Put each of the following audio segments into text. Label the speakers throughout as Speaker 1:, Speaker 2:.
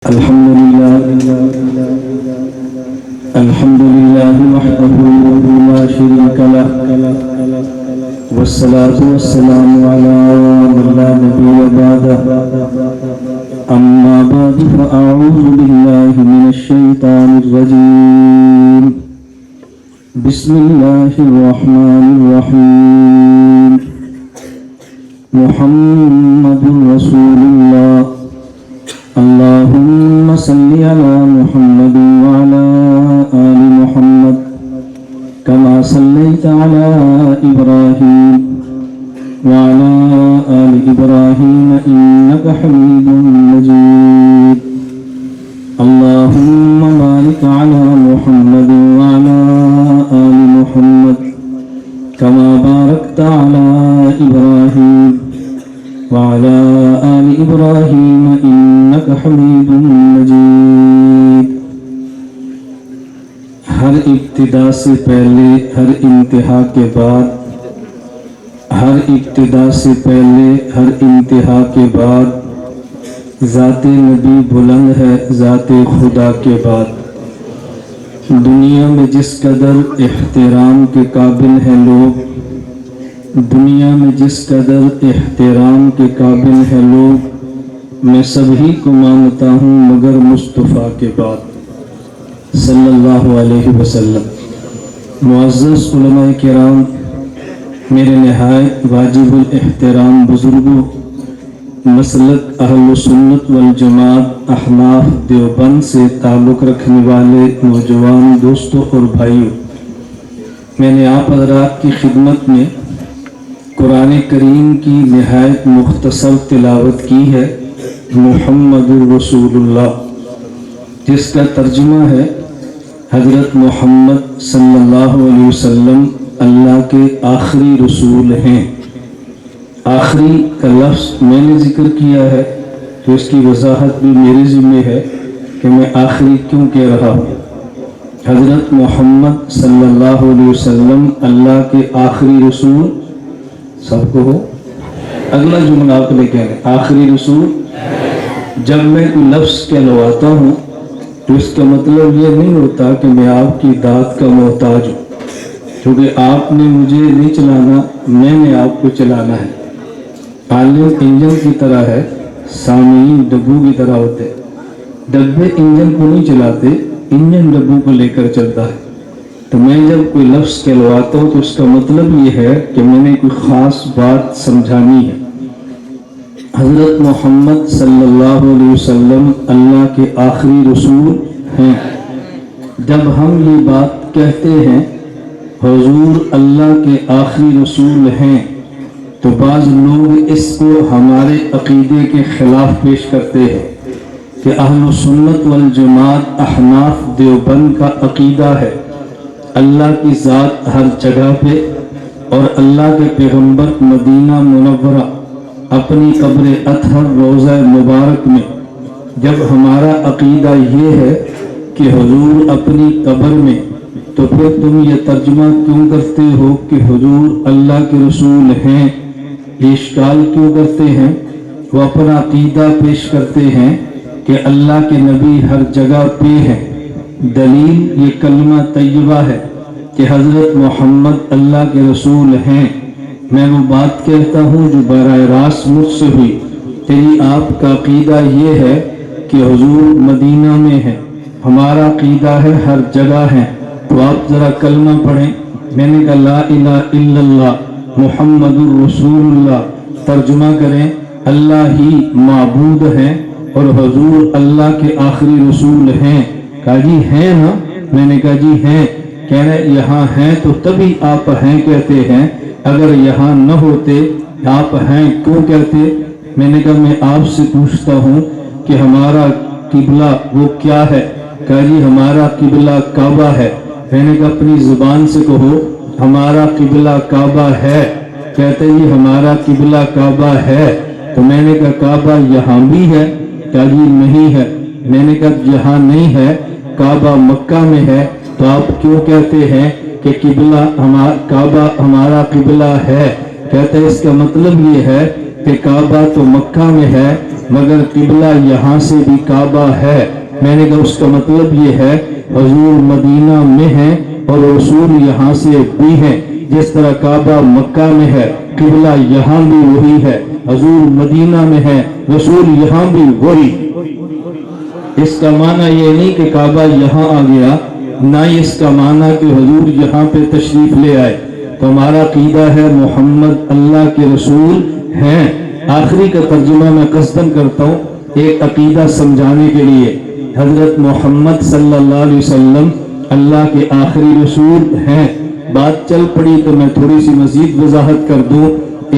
Speaker 1: الحمد لله وحده لا شريك له والصلاة والسلام على من لا نبي بعده أما بعد فأعوذ بالله من الشيطان الرجيم بسم الله الرحمن الرحيم محمد رسول الله اللهم صل على محمد وعلى آل محمد كما صليت على إبراهيم وعلى آل إبراهيم إنك حميد مجيد اللهم بارك على محمد وعلى آل محمد كما باركت على إبراهيم وعلى آل إبراهيم إنك حميد مجيد. ہر ابتدا سے پہلے ہر انتہا کے بعد، ہر ابتدا سے پہلے ہر انتہا کے بعد ذات نبی بلند ہے ذات خدا کے بعد. دنیا میں جس قدر احترام کے قابل ہیں لوگ، دنیا میں جس قدر احترام کے قابل ہیں لوگ، میں سبھی کو مانتا ہوں مگر مصطفیٰ کے بعد صلی اللہ علیہ وسلم. معزز علماء کرام، میرے نہایت واجب الاحترام بزرگوں، مسلک اہل سنت والجماعت احناف دیوبند سے تعلق رکھنے والے نوجوان دوستوں اور بھائیوں، میں نے آپ حضرات کی خدمت میں قرآن کریم کی نہایت مختصر تلاوت کی ہے، محمد الرسول اللہ، جس کا ترجمہ ہے حضرت محمد صلی اللہ علیہ وسلم اللہ کے آخری رسول ہیں. آخری کا لفظ میں نے ذکر کیا ہے تو اس کی وضاحت بھی میرے ذمہ ہے کہ میں آخری کیوں کہہ رہا ہوں. حضرت محمد صلی اللہ علیہ وسلم اللہ کے آخری رسول، سب کو ہو اگلا جملہ آپ لے کہہ رہے ہیں آخری رسول. جب میں کوئی لفظ کہلواتا ہوں تو اس کا مطلب یہ نہیں ہوتا کہ میں آپ کی داد کا محتاج ہوں، کیونکہ آپ نے مجھے نہیں چلانا، میں نے آپ کو چلانا ہے. عالم انجن کی طرح ہے، سامعین ڈبوں کی طرح ہوتے. ڈبے انجن کو نہیں چلاتے، انجن ڈبوں کو لے کر چلتا ہے. تو میں جب کوئی لفظ کہلواتا ہوں تو اس کا مطلب یہ ہے کہ میں نے کوئی خاص بات سمجھانی ہے. حضرت محمد صلی اللہ علیہ وسلم اللہ کے آخری رسول ہیں. جب ہم یہ بات کہتے ہیں حضور اللہ کے آخری رسول ہیں تو بعض لوگ اس کو ہمارے عقیدے کے خلاف پیش کرتے ہیں کہ اہل سنت والجماعت احناف دیوبند کا عقیدہ ہے اللہ کی ذات ہر جگہ پہ، اور اللہ کے پیغمبر مدینہ منورہ اپنی قبر اطہر روضہ مبارک میں. جب ہمارا عقیدہ یہ ہے کہ حضور اپنی قبر میں، تو پھر تم یہ ترجمہ کیوں کرتے ہو کہ حضور اللہ کے رسول ہیں؟ یہ اشکال کیوں کرتے ہیں؟ وہ اپنا عقیدہ پیش کرتے ہیں کہ اللہ کے نبی ہر جگہ پہ ہیں. دلیل یہ کلمہ طیبہ ہے کہ حضرت محمد اللہ کے رسول ہیں. میں وہ بات کہتا ہوں جو براہ راست مجھ سے ہوئی. تیری آپ کا عقیدہ یہ ہے کہ حضور مدینہ میں ہے، ہمارا عقیدہ ہے ہر جگہ ہے. تو آپ ذرا کلمہ پڑھیں. میں نے کہا لا الہ الا اللہ محمد الرسول اللہ، ترجمہ کریں اللہ ہی معبود ہیں اور حضور اللہ کے آخری رسول ہیں. کہا جی ہیں نا؟ میں نے کہا جی ہیں. کہہ رہے یہاں ہیں تو تبھی آپ ہیں کہتے ہیں، اگر یہاں نہ ہوتے آپ ہیں کیوں کہتے؟ میں نے کہا میں آپ سے پوچھتا ہوں کہ ہمارا قبلہ وہ کیا ہے؟ کہا جی ہمارا قبلہ کعبہ ہے. میں نے کہا اپنی زبان سے کہو ہمارا قبلہ کعبہ ہے. کہتے جی ہمارا قبلہ کعبہ ہے. تو میں نے کہا کعبہ یہاں بھی ہے؟ کہا جی نہیں ہے. میں نے کہا یہاں نہیں ہے، کعبہ مکہ میں ہے. تو آپ کیوں کہتے ہیں کہ کعبہ ہمارا قبلہ ہے؟ کہتے ہیں اس کا مطلب یہ ہے کہ کعبہ تو مکہ میں ہے मगर किबला यहाँ से भी काबा है। मैंने कहा उसका मतलब ये है हुजूर मदीना में है और रसूल यहाँ से भी है। जिस तरह काबा मक्का में है, किबला यहाँ भी वही है, हुजूर मदीना में है, रसूल यहाँ भी वही। इसका माना ये नहीं कि काबा यहाँ आ गया, ना ही इसका माना कि हुजूर यहाँ पे तशरीफ ले आए। तो हमारा अकीदा है मोहम्मद अल्लाह के रसूल हैं। आखिरी का तर्जुमा मैं कसदन करता हूँ एक अकीदा समझाने के लिए। हजरत मोहम्मद सल्लल्लाहु अलैहि वसल्लम अल्लाह के आखिरी रसूल हैं। बात चल पड़ी तो मैं थोड़ी सी मजीद वजाहत कर दूं।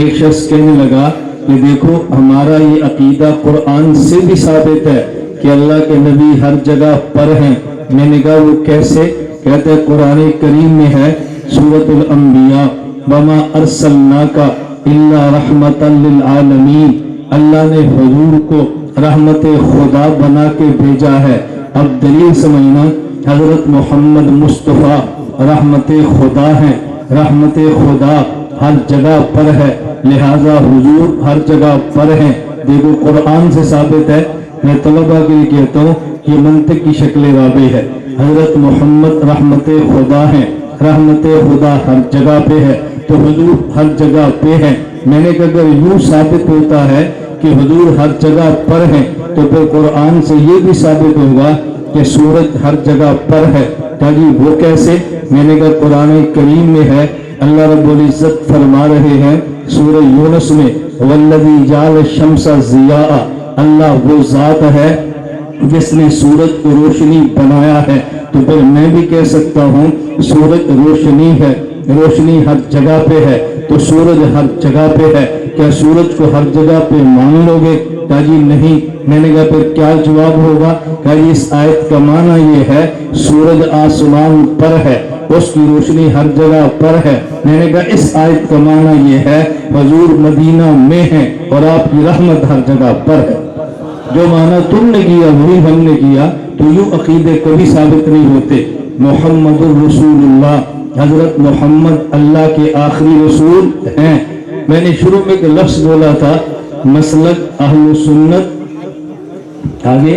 Speaker 1: एक शख्स कहने लगा कि देखो हमारा ये अकीदा कुरान से भी साबित है कि अल्लाह के नबी हर जगह पर हैं। मैंने कहा वो कैसे? कहते हैं कुरान करीम में है सूरतुल अंबिया वमा अरसलनाका इल्ला रहमतन लिल आलमीन। अल्लाह ने हुजूर को रहमत खुदा बना के भेजा है। अब दलील समझना, हजरत मोहम्मद मुस्तफ़ा रहमत खुदा हैं। रहमत खुदा हर जगह पर है, लिहाजा हुजूर हर जगह पर हैं। देखो कुरान से साबित है। मैं तलबा के लिए कहता हूँ ये मंतिक की शक्ल राबे है। हजरत मोहम्मद रहमत खुदा हैं, रहमत खुदा हर जगह पे है, तो हुजूर हर जगह पे हैं। मैंने कहा अगर यूँ साबित होता है कि हुजूर हर जगह पर हैं तो फिर कुरान से ये भी साबित होगा कि सूरज हर जगह पर है। ताकि वो कैसे? मैंने कहा कुरान करीम में है, अल्लाह रब्बुल इज्जत फरमा रहे हैं सूरह यूनुस में वल्लज़ी जाल शम्सा ज़िया। अल्लाह वो ज़ात है जिसने सूरज को रोशनी बनाया है। तो फिर मैं भी कह सकता हूँ सूरज रोशनी है, रोशनी हर जगह पे है, तो सूरज हर जगह पे है। क्या सूरज को हर जगह पे मान लोगे? कहा जी नहीं। मैंने कहा फिर क्या जवाब होगा? कहा इस आयत का माना ये है सूरज आसमान पर है, उसकी रोशनी हर जगह पर है। मैंने कहा इस आयत का माना ये है हुजूर मदीना में है और आपकी रहमत हर जगह पर है। जो माना तुमने किया वही हमने किया, तो यूं अकीदे कभी साबित नहीं होते। मोहम्मदुर रसूलुल्लाह, हजरत मोहम्मद अल्लाह के आखिरी रसूल हैं। मैंने शुरू में एक लफ्ज बोला था मसलक अहले सुन्नत, आगे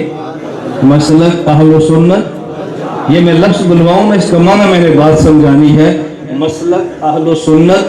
Speaker 1: मसलक अहले सुन्नत। ये मैं लफ्ज बुलवाऊं ना, इसका माना मैंने बात समझानी है। मसलक अहले सुन्नत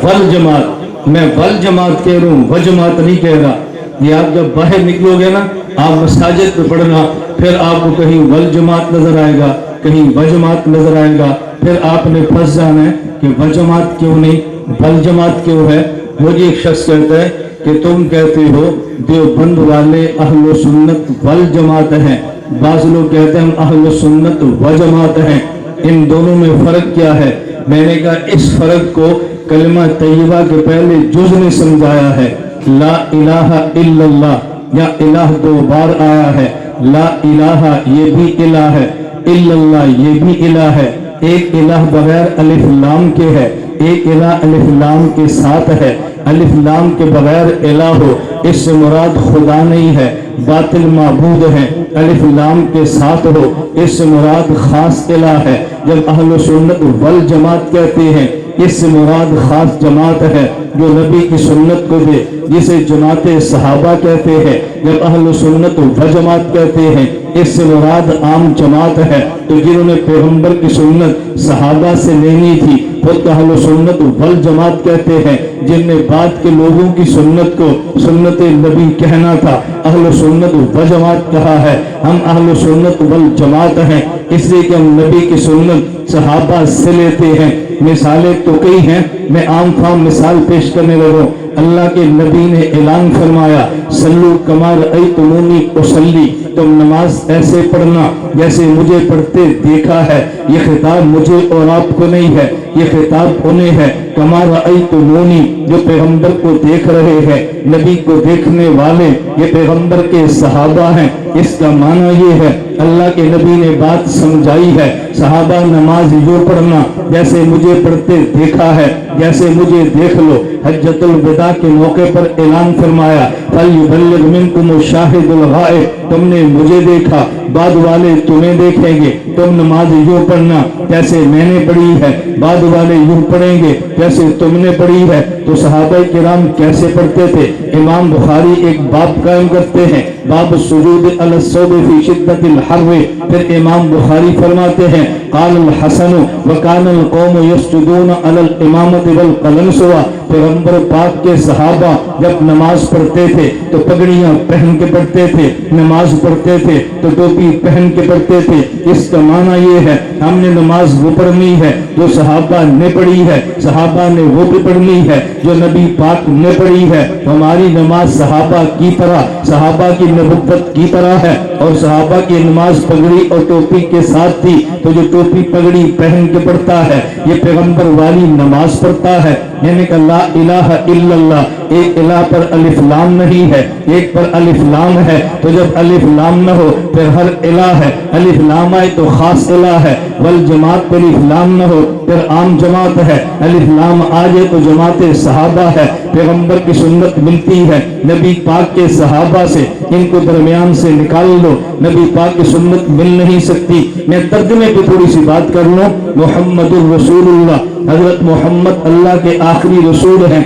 Speaker 1: वल जमात। मैं वल जमात कह रहा हूँ, व जमात नहीं कह रहा। ये आप जब बाहर निकलोगे ना, आप मसाजिद पे पढ़ना, फिर आपको कहीं वल जमात नजर आएगा, कहीं व जमात नजर आएगा। फिर आपने फंस जाना है कि व जमात क्यों नहीं, वल जमात क्यों है। मुझे एक शख्स कहता है कि तुम कहते हो देवबंद वाले अहले सुन्नत वल जमात हैं, बाज़ लोग कहते हैं हम अहले सुन्नत व जमात हैं। इन दोनों में फर्क क्या है? मैंने कहा इस फर्क को कलमा तैयबा के पहले जुज़ ने समझाया है। ला इलाहा इल्लल्लाह या इलाह दो बार आया है। ला इलाहा ये भी इलाह है, इल्लल्लाह ये भी इलाह है। एक इलाह बगैर अलिफ लाम के है, एक इलाह अलिफ लाम के साथ है। अलिफ लाम के बगैर इलाह हो, इससे मुराद खुदा नहीं है, बातिल माबूद है। अलिफ लाम के साथ हो, इससे मुराद खास इलाह है। जब अहले सुन्नत वल जमात कहते हैं, इससे मुराद खास जमात है जो नबी की सुन्नत को दे, जिसे जमात सहाबा कहते हैं। जब अहले सुन्नत व जमात कहते हैं, इससे मुराद आम जमात है। तो जिन्होंने पैगंबर की सुन्नत सहाबा से लेनी थी खुद अहले सुन्नत वल जमात कहते हैं। जिनने बाद के लोगों की सुन्नत को सुन्नत नबी कहना था, अहले सुन्नत व जमात कहा है। हम अहले सुन्नत वल जमात हैं इसलिए कि हम नबी की सुन्नत सहाबा से लेते हैं। मिसालें तो कई हैं, मैं आम फाम मिसाल पेश करने लगा। अल्लाह के नबी ने ऐलान फरमाया सल्लू कमा रअयतुमूनी उसल्ली, तुम नमाज ऐसे पढ़ना जैसे मुझे पढ़ते देखा है। ये खिताब मुझे और आपको नहीं है, ये खिताब उन्हें है। कमा रअयतुमूनी जो पैगंबर को देख रहे हैं, नबी को देखने वाले ये पैगंबर के सहाबा हैं। इसका माना ये है अल्लाह के नबी ने बात समझाई है। सहाबा नमाज यूं पढ़ना जैसे मुझे पढ़ते देखा है, जैसे मुझे देख लो। हज्जतुल विदा के मौके पर ऐलान फरमाया फलयुबल्लिग मिनकुम शाहिदुल गाइब, तुमने मुझे देखा, बाद वाले तुम्हें देखेंगे। तुम नमाज यूं पढ़ना जैसे मैंने पढ़ी है, बाद वाले यूं पढ़ेंगे जैसे तुमने पढ़ी है। तो सहाबा किराम कैसे पढ़ते थे? इमाम बुखारी एक बाब कायम करते हैं, बाब सुजूद अल सौब फी शिद्दतिल हर्र। फिर इमाम बुखारी फरमाते हैं क़ाल अल हसन व कान अल कौम यस्जुदून अलल इमामति वल क़लंसवा। पैगंबर पाक के सहाबा जब नमाज पढ़ते थे तो पगड़ियां पहन के पढ़ते थे, नमाज पढ़ते थे तो टोपी पहन के पढ़ते थे। इसका माना ये है हमने नमाज वो पढ़नी है जो सहाबा ने पढ़ी है, सहाबा ने वो भी पढ़नी है जो नबी पाक ने पढ़ी है। हमारी नमाज सहाबा की तरह, सहाबा की नबुव्वत की तरह है। और सहाबा की नमाज पगड़ी और टोपी के साथ थी, तो जो टोपी पगड़ी पहन के पढ़ता है ये पैगंबर वाली नमाज पढ़ता है। यानी कि ला इलाहा इल्लल्लाह, एक इलाह पर अलिफ लाम नहीं है, एक पर अलिफ लाम है। तो जब अलिफ लाम न हो फिर हर इलाह है, अलिफ लाम आए तो खास इलाह है। वल जमात पर अलिफ लाम न हो फिर आम जमात है, अलिफ लाम आ जाए तो जमात सहाबा है। पैगंबर की सुन्नत मिलती है नबी पाक के सहाबा से, इनको दरमियान से निकाल लो, नबी पाक की सुन्नत मिल नहीं सकती। मैं तर्जुमे पे थोड़ी सी बात कर लूं। मुहम्मदुर रसूलुल्लाह, हजरत मोहम्मद अल्लाह के आखिरी रसूल हैं।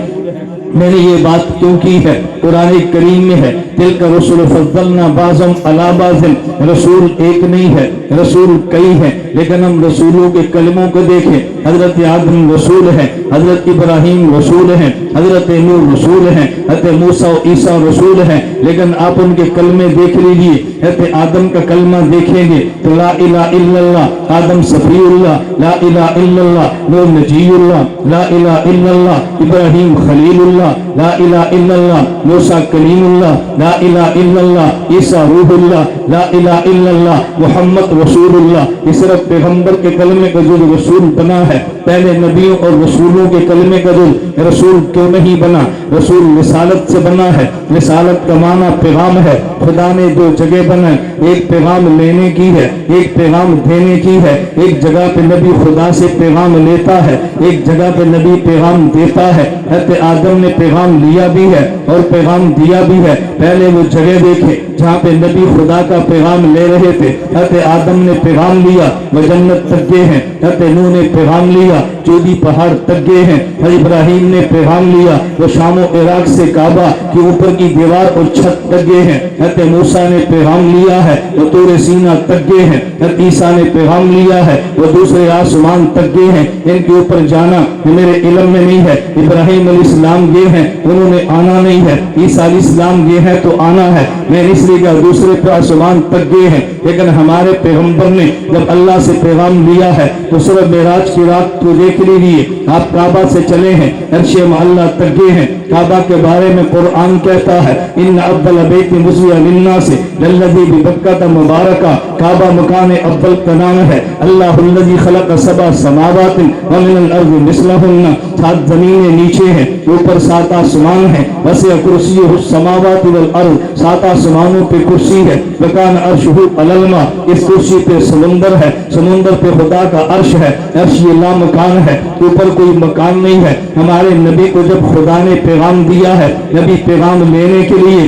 Speaker 1: मैंने ये बात क्यों की है? कुरान करीम में है तिलका रसूल फज़्ज़लना बाज़म अला बाज़िन। रसूल एक नहीं है, रसूल कई है। लेकिन हम रसूलों के कलमों को देखें, हजरत आदम रसूल है, हजरत इब्राहीम रसूल है, हजरत नूह रसूल है, हजरत मूसा और ईसा रसूल है। लेकिन आप उनके कलमे देख लीजिए, हजरत आदम का कलमा देखेंगे तो ला इलाहा इल्लल्लाह, आदम सफीउल्लाह, ला इलाहा इल्लल्लाह, नूह नजीयुल्लाह, ला इलाहा इल्लल्लाह, इब्राहीम खलीलुल्लाह, ला इलाहा इल्लल्लाह, मूसा कलीमुल्लाह, ला इलाहा इल्लल्लाह, ईसा रूहुल्लाह, ला इलाहा इल्लल्लाह, मुहम्मद रसूलुल्लाह। इस तरह पैगंबर के कलमे का जो रसूल बना है, पहले नबियों और रसूलों के कलमे का जो रसूल क्यों नहीं बना? रसूल रिसालत से बना है। रिसालत का माना पैगाम है। खुदा ने दो जगह बनाए, एक पैगाम लेने की है, एक पैगाम देने की है। एक जगह पे नबी खुदा से पैगाम लेता है, एक जगह पे नबी पैगाम देता है। हज़रत आदम ने पैगाम लिया भी है और पैगाम दिया भी है। पहले वो जगह देखे जहाँ पे नबी खुदा का पैगाम ले रहे थे। हज़रत आदम ने पैगाम लिया, वह जन्नत तक गए हैं। हज़रत नूह ने पैगाम लिया, चौदी पहाड़ तक गए हैं। हज़रत इब्राहीम ने पैगाम लिया, वो शाम और इराक से काबा के ऊपर की दीवार और छत तक गए हैं। हज़रत मूसा ने पैगाम लिया है, वो तूर सीना तक गए हैं। हज़रत ईसा ने पैगाम लिया है, वो दूसरे आसमान तक गए हैं। इनके ऊपर जाना मेरे इल्म में नहीं है। इब्राहीम अलैहिस्सलाम गए हैं, उन्होंने आना नहीं है। ईसा अलैहिस्सलाम गए हैं तो आना है। मैं इसलिए का दूसरे पे आसमान तक गए हैं। लेकिन हमारे पैगंबर ने जब अल्लाह से पैगाम लिया है तो सुबह मेराज की रात को देख लीजिए, आप काबा से चले हैं, अर्शे महल्ला तक गए हैं। काबा के बारे में कुरान कहता है इन अव्वल बैति मुज़िया लिन्नास लल्लज़ी बिबक्कत मुबारका। काबा मकान अव्वल का नाम है। अल्लाहुल्लज़ी खलक़ सबअ समावातिन व मिनल अर्ज़ि मिस्लहुन्ना। 7 ज़मीनें नीचे हैं, ऊपर 7 आसमान हैं। वसिअ कुर्सियुहुस समावाति वल अर्ज़, 7 आसमानों पे कुर्सी है। वकान अर्शुहु अलल मा, इस कुर्सी पे समुंदर है, समुंदर पे खुदा का अर्श है। अर्श ये ला मकान है, ऊपर कोई मकान नहीं है। हमारे नबी को जब खुदा ने पैगाम दिया है, नबी पैगाम लेने के लिए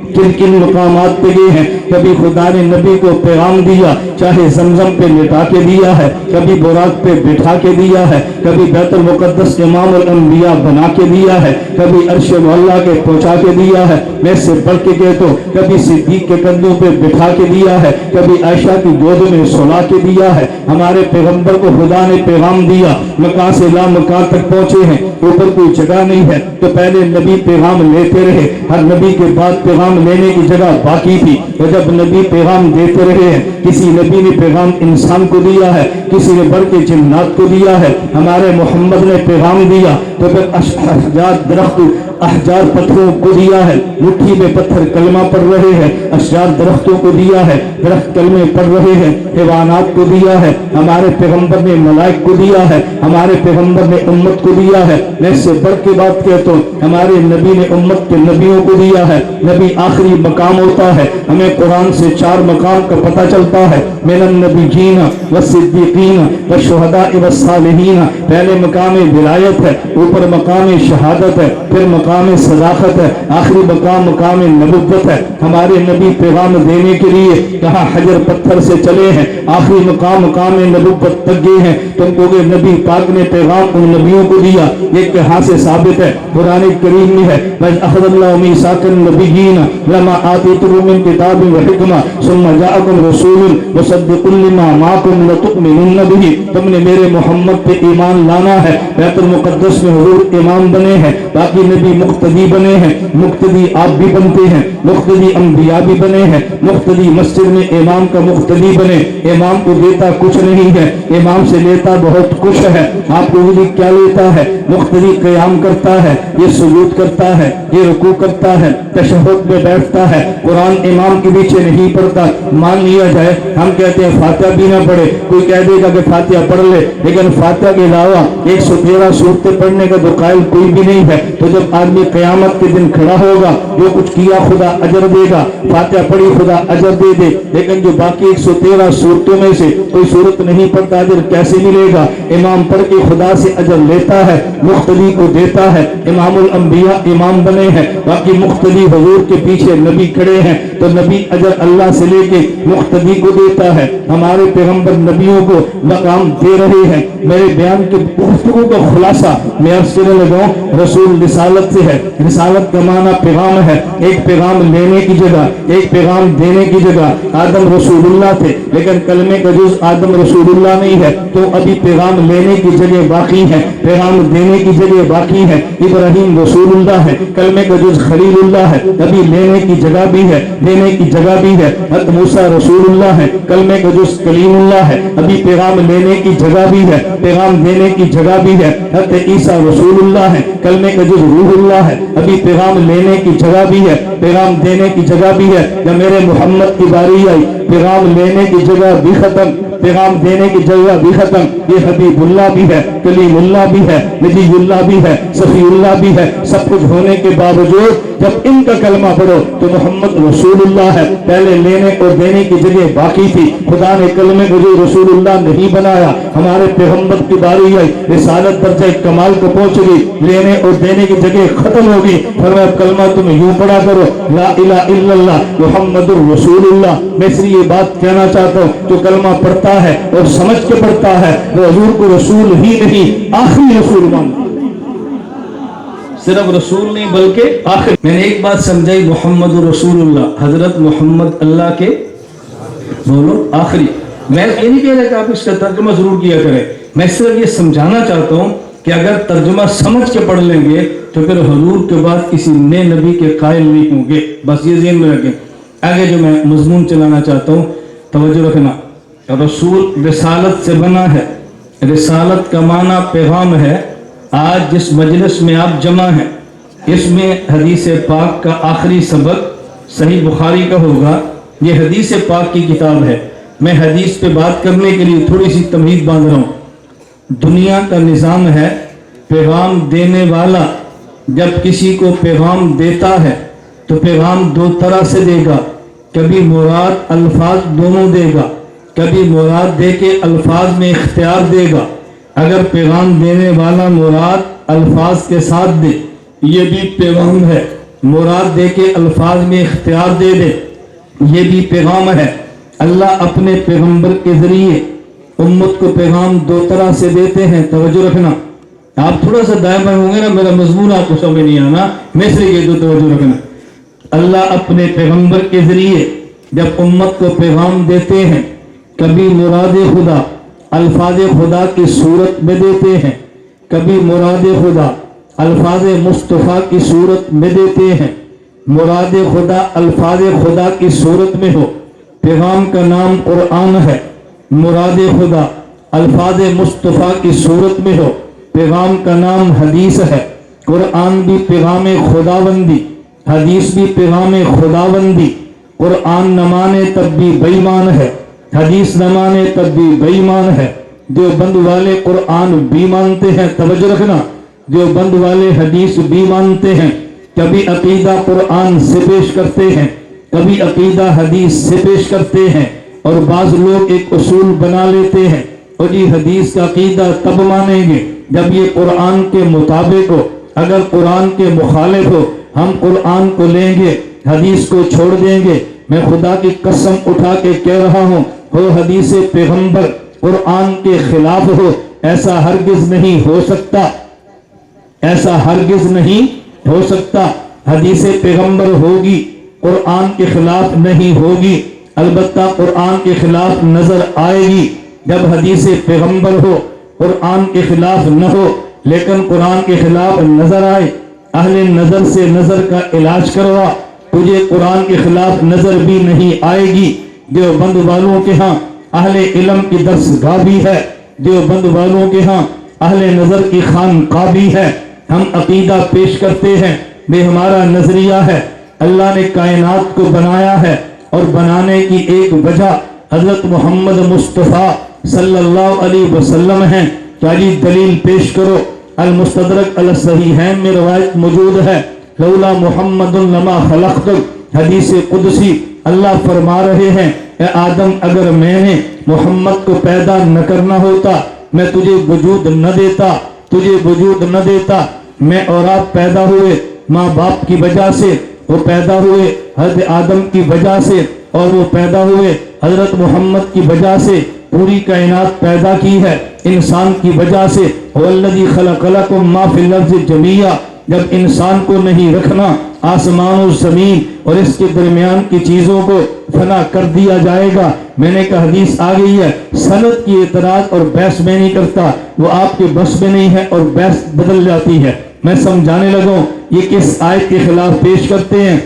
Speaker 1: किन किन मकामात पे गए हैं। कभी खुदा ने नबी को पैगाम दिया, चाहे जमजम पे लिटा के दिया है, कभी बुराक पे बिठा के दिया है, कभी बैतुल मुक़द्दस इमाम अल अंबिया बना के दिया है, कभी अर्श मौला के पहुंचा के दिया है। मैं से बढ़ के कह तो कभी सिद्दीक के कंधों पे बिठा के दिया है, कभी आयशा की गोद में सुला के दिया है। हमारे पैगंबर को खुदा ने पैगाम दिया, मकान से ला मकान तक पहुंचे हैं, ऊपर कोई जगह नहीं है। तो पहले नबी पैगाम लेते रहे, हर नबी के बाद पैगाम लेने की जगह बाकी थी। तो जब नबी पैगाम देते रहे हैं, किसी नबी ने पैगाम इंसान को दिया है, किसी ने बढ़ के जिन्नात को दिया है। हमारे मोहम्मद ने पैगाम दिया तो फिर अहजार दरख्त, अहजार पत्थरों को दिया है। मुट्ठी में पत्थर कलमा पढ़ रहे हैं, अशजार दरख्तों को दिया है, दरख्त कलमे पढ़ रहे हैं। हैवानात को दिया है, हमारे पैगंबर ने मलाइक को दिया है, हमारे पैगंबर ने उम्मत को दिया है। मैं इससे बढ़ के बात कहता हूँ, हमारे नबी ने उम्मत के नबियों को दिया है। नबी आखिरी मकाम होता है। हमें कुरान से 4 मकाम का पता चलता है, मिनन नबिय्यीन व सिद्दीकीन व शुहदा व सालिहीन। पहले मकाम विलायत है, ऊपर मकाम शहादत है, फिर मकाम मकाम सदाकत है, आखिरी मकाम नबुव्वत है। हमारे नबी पैगाम देने के लिए कहाँ हजर पत्थर से चले हैं, आखिरी मकाम नबुव्वत तक गए हैं। तुम कहोगे नबी पाक ने पैगाम उन नबियों को दिया, ये कहाँ से साबित है? कुरान करीम में है, बस अख़ज़ल्लाहु मीसाक़न नबिय्यीन लमा आतीतुकुम मिन किताबिन व हिकमा सुम्मा जाअकुम रसूलुन मुसद्दिक़ुन लिमा माअकुम लतु'मिनुन्न बिही। तुमने मेरे मोहम्मद पे ईमान लाना है। बैतुल मुक़द्दस में हुजूर इमाम बने हैं, बाकी नबी मुक्तदी बने हैं, मुक्तदी आप भी बनते हैं, मुक्तदी अंबिया भी बने हैं, मुक्तदी मस्जिद में इमाम का मुक्तदी बने। इमाम को देता कुछ नहीं है, इमाम से लेता बहुत कुछ है। आपको वही क्या लेता है? मुक्तदी क़याम करता है, ये सुजूद करता है, ये रुकू करता है, तशहुद में बैठता है, कुरान इमाम के पीछे नहीं पढ़ता। मान लिया जाए हम कहते हैं फातिहा भी ना पढ़े, कोई कह देगा कि फातिहा पढ़ ले, लेकिन फातिहा के अलावा 113 सूरतें पढ़ने का तो कायल कोई भी नहीं है। तो जब आदमी क़यामत के दिन खड़ा होगा, जो कुछ किया खुदा अजर देगा, फातिहा पढ़ी खुदा अजर दे दे, लेकिन जो बाकी 113 सूरतों में से कोई सूरत नहीं पढ़ता, अजर कैसे मिलेगा? इमाम पढ़ के खुदा से अजर लेता है, मुख्तदी को देता है। इमामुल अंबिया इमाम बने हैं, बाकी मुख्तदी हुजूर के पीछे नबी खड़े हैं, तो नबी अजर अल्लाह से लेके मुख्तदी को देता है। हमारे पैगंबर नबियों को मकाम दे रहे हैं। मेरे बयान के गुफ्तगू का खुलासा मैं अर्ज करने लगा हूं, रसूल रिसालत से है। रिसालत का माना पैगाम है, एक पैगाम लेने की जगह, एक पैगाम देने की जगह। आदम रसूलुल्लाह थे, लेकिन कलमे का जुज आदम रसूलुल्लाह नहीं है, तो अभी पैगाम लेने की जगह बाकी है, पैगाम देने की जगह बाकी है। इब्राहीम रसूलुल्लाह है, कलमे का जुज खलीलुल्लाह है, अभी लेने की जगह भी है, देने की जगह भी है। हज़रत मूसा रसूलुल्लाह है, कलमे का जुज कलीमुल्लाह है, अभी पैगाम लेने की जगह भी है, पैगाम देने की जगह भी है। हज़रत ईसा रसूलुल्लाह है, कलमे का जुज रूहुल्लाह है, अभी पैगाम लेने की जगह भी है, पैगाम देने की जगह भी है। जब मेरे मोहम्मद की बारी आई, पैगाम लेने की जगह भी खत्म, पैगाम देने की जगह भी खत्म। ये हबीबुल्लाह भी है, कलीमुल्लाह भी है, नबीउल्लाह भी है, सफीउल्लाह भी है। सब कुछ होने के बावजूद जब इनका कलमा पढ़ो तो मोहम्मद रसूलुल्लाह है। पहले लेने और देने की जगह बाकी थी, खुदा ने कलमे को जो रसूलुल्लाह नहीं बनाया। हमारे पैगंबर की बारी आई, रिसालत दर्जा कमाल को पहुंच गई, लेने और देने की जगह खत्म हो गई। फरमाया कलमा तुम यूं पढ़ा करो, ला इलाहा इल्लल्लाह मुहम्मदुर रसूलुल्लाह। मैं सिर्फ ये बात कहना चाहता हूँ, जो कलमा पढ़ता है और समझ के पढ़ता है वो हुजूर को रसूल ही नहीं आखिरी रसूल मानता। सिर्फ रसूल नहीं बल्कि आखिर। मैंने एक बात समझाई, मोहम्मद रसूलुल्लाह, हजरत मोहम्मद अल्लाह के बोलो आखिरी। मैं ये नहीं कह रहा कि आप इसका तर्जुमा जरूर किया करें, मैं सिर्फ ये समझाना चाहता हूँ कि अगर तर्जुमा समझ के पढ़ लेंगे तो फिर हुजूर के बाद किसी नए नबी के कायल नहीं होंगे। बस ये ज़हन में रखें। आगे जो मैं मजमून चलाना चाहता हूँ, तवज्जो रखना। रसूल रिसालत से बना है, रिसालत का माना पैगाम है। आज जिस मजलिस में आप जमा हैं, इसमें हदीस पाक का आखिरी सबक सही बुखारी का होगा। ये हदीस पाक की किताब है। मैं हदीस पे बात करने के लिए थोड़ी सी तमहीद बांध रहा हूँ। दुनिया का निज़ाम है, पैगाम देने वाला जब किसी को पैगाम देता है तो पैगाम दो तरह से देगा। कभी मुराद अल्फाज दोनों देगा, कभी मुराद दे के अल्फाज में इख्तियार देगा। अगर पैगाम देने वाला मुराद अल्फाज के साथ दे, ये भी पैगाम है। मुराद दे के अल्फाज में इख्तियार दे दे, ये भी पैगाम है। अल्लाह अपने पैगंबर के जरिए उम्मत को पैगाम दो तरह से देते हैं। तवज्जो रखना, आप थोड़ा सा दाएं बाएं होंगे ना, मेरा मजमून आपको समझ नहीं आना, मैं सिर्फ ये दो तवज्जो रखना। अल्लाह अपने पैगंबर के जरिए जब उम्मत को पैगाम देते हैं, कभी मुराद खुदा अल्फाज खुदा की सूरत में देते हैं, कभी मुराद खुदा अल्फाज मुस्तफ़ा की सूरत में देते हैं। मुराद खुदा अल्फाज खुदा की सूरत में हो, पैगाम का नाम कुरान है। मुराद खुदा अल्फाज मुस्तफ़ा की सूरत में हो, पैगाम का नाम हदीस है। कुरान भी पैगाम खुदाबंदी, हदीस भी पैगाम खुदाबंदी। कुरान न माने तब भी बेईमान है, हदीस न माने तब भी बेईमान है। देवबंद वाले कुरान भी मानते हैं, तवज्जो रखना, देवबंद वाले हदीस भी मानते हैं। कभी अकीदा कुरान से पेश करते हैं, कभी अकीदा हदीस से पेश करते हैं। और बाज़ लोग एक उसूल बना लेते हैं, और ये हदीस का अकीदा तब मानेंगे जब ये कुरान के मुताबिक हो, اگر قرآن کے مخالف ہو ہم قرآن کو لیں گے حدیث کو چھوڑ دیں گے. میں خدا کی قسم اٹھا کے کہہ رہا ہوں ہو حدیث پیغمبر قرآن کے خلاف ہو ایسا ہرگز نہیں ہو سکتا, ایسا ہرگز نہیں ہو سکتا. حدیث پیغمبر ہوگی قرآن کے خلاف نہیں ہوگی. البتہ قرآن کے خلاف نظر آئے گی جب حدیث پیغمبر ہو قرآن کے خلاف نہ ہو لیکن قرآن کے خلاف نظر آئے. اہل نظر سے نظر کا علاج کروا, تجھے قرآن کے خلاف نظر بھی نہیں آئے گی. دیوبند والوں کے ہاں اہل علم کی درسگاہ بھی ہے, دیوبند والوں کے ہاں اہل نظر کی خانقاہ بھی ہے. ہم عقیدہ پیش کرتے ہیں یہ ہمارا نظریہ ہے. اللہ نے کائنات کو بنایا ہے اور بنانے کی ایک وجہ حضرت محمد مصطفیٰ صلی اللہ علیہ وسلم ہیں. کیا جی دلیل پیش کرو. المستدرک علی الصحیحین میں روایت موجود ہے لولا محمد لما خلقت. حدیث قدسی اللہ فرما رہے ہیں اے آدم اگر میں نے محمد کو پیدا نہ کرنا ہوتا میں تجھے وجود نہ دیتا, تجھے وجود نہ دیتا. میں اور آپ پیدا ہوئے ماں باپ کی وجہ سے, وہ پیدا ہوئے حضرت آدم کی وجہ سے اور وہ پیدا ہوئے حضرت محمد کی وجہ سے. پوری کائنات پیدا کی ہے انسان کی وجہ سے. والذی خلق لکم ما فی الارض جمیعا. جب انسان کو نہیں رکھنا آسمان و زمین اور اس کے درمیان کی چیزوں کو فنا کر دیا جائے گا. میں نے کہا حدیث آ گئی ہے, سند کی اعتراض اور بحث میں نہیں کرتا, وہ آپ کے بس میں نہیں ہے اور بحث بدل جاتی ہے. میں سمجھانے لگوں یہ کس آیت کے خلاف پیش کرتے ہیں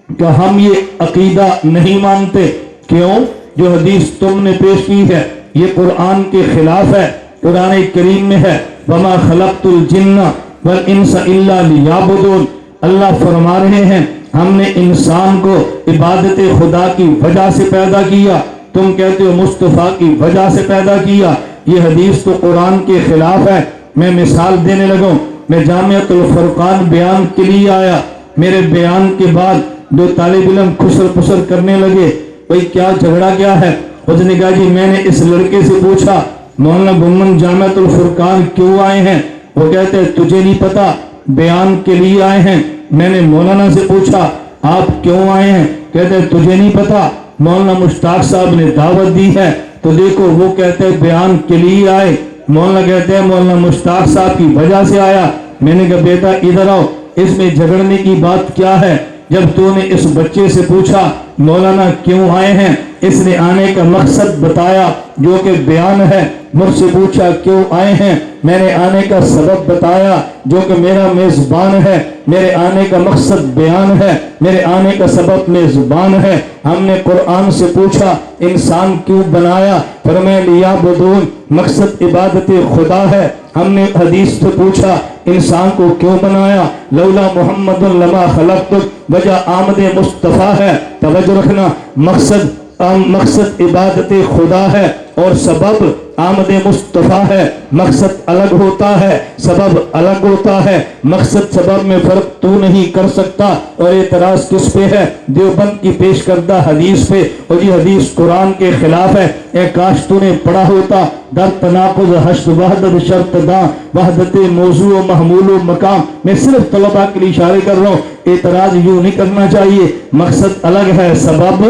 Speaker 1: کہ ہم یہ عقیدہ نہیں مانتے. کیوں؟ جو حدیث تم نے پیش کی ہے یہ قرآن کے خلاف ہے. قرآن کریم میں ہے وما خلقت الجن والانس الا لیعبدون. اللہ فرما رہے ہیں ہم نے انسان کو عبادت خدا کی وجہ سے پیدا کیا. تم کہتے ہو مصطفیٰ کی وجہ سے پیدا کیا. یہ حدیث تو قرآن کے خلاف ہے. میں مثال دینے لگوں. میں جامعۃ الفرقان بیان کے لیے آیا. میرے بیان کے بعد دو طالب علم خسر پسر کرنے لگے بھئی کیا جھگڑا کیا ہے. اس نے کہا جی میں نے اس لڑکے سے پوچھا مولانا گمن جامعۃ الفرقان کیوں آئے ہیں. وہ کہتے ہیں تجھے نہیں پتا بیان کے لیے آئے ہیں. میں نے مولانا سے پوچھا آپ کیوں آئے ہیں. کہتے ہیں تجھے نہیں پتا مولانا مشتاق صاحب نے دعوت دی ہے. تو دیکھو وہ کہتے ہیں بیان کے لیے آئے, مولانا کہتے ہیں مولانا مشتاق صاحب کی وجہ سے آیا. میں نے کہا بیٹا ادھر آؤ, اس میں جھگڑنے کی بات کیا ہے. جب تو نے اس بچے سے پوچھا مولانا کیوں آئے ہیں, اس نے آنے کا مقصد بتایا جو کہ بیان ہے. مجھ سے پوچھا کیوں آئے ہیں, میں نے آنے کا سبب بتایا جو کہ میرا میزبان ہے. میرے آنے کا مقصد بیان ہے, میرے آنے کا سبب میزبان ہے. ہم نے قرآن سے پوچھا انسان کیوں بنایا, فرمایا لیعبدون, مقصد عبادت خدا ہے. ہم نے حدیث سے پوچھا انسان کو کیوں بنایا, لولا محمد لما خلقت, وجہ آمد مصطفیٰ ہے. توجہ رکھنا, مقصد عبادت خدا ہے اور سبب آمد مصطفیٰ ہے. مقصد الگ ہوتا ہے, سبب الگ ہوتا ہے. مقصد سبب میں فرق تو نہیں کر سکتا. اور اعتراض کس پہ ہے؟ دیوبند کی پیش کردہ حدیث پہ. اور یہ حدیث قرآن کے خلاف ہے. اے کاش تو نے پڑھا ہوتا در تناقض حشد وحدت شرط داں وحدت موضوع و محمول و مقام. میں صرف طلباء کے لیے اشارے کر رہا ہوں. اعتراض یوں نہیں کرنا چاہیے. مقصد الگ ہے, سبب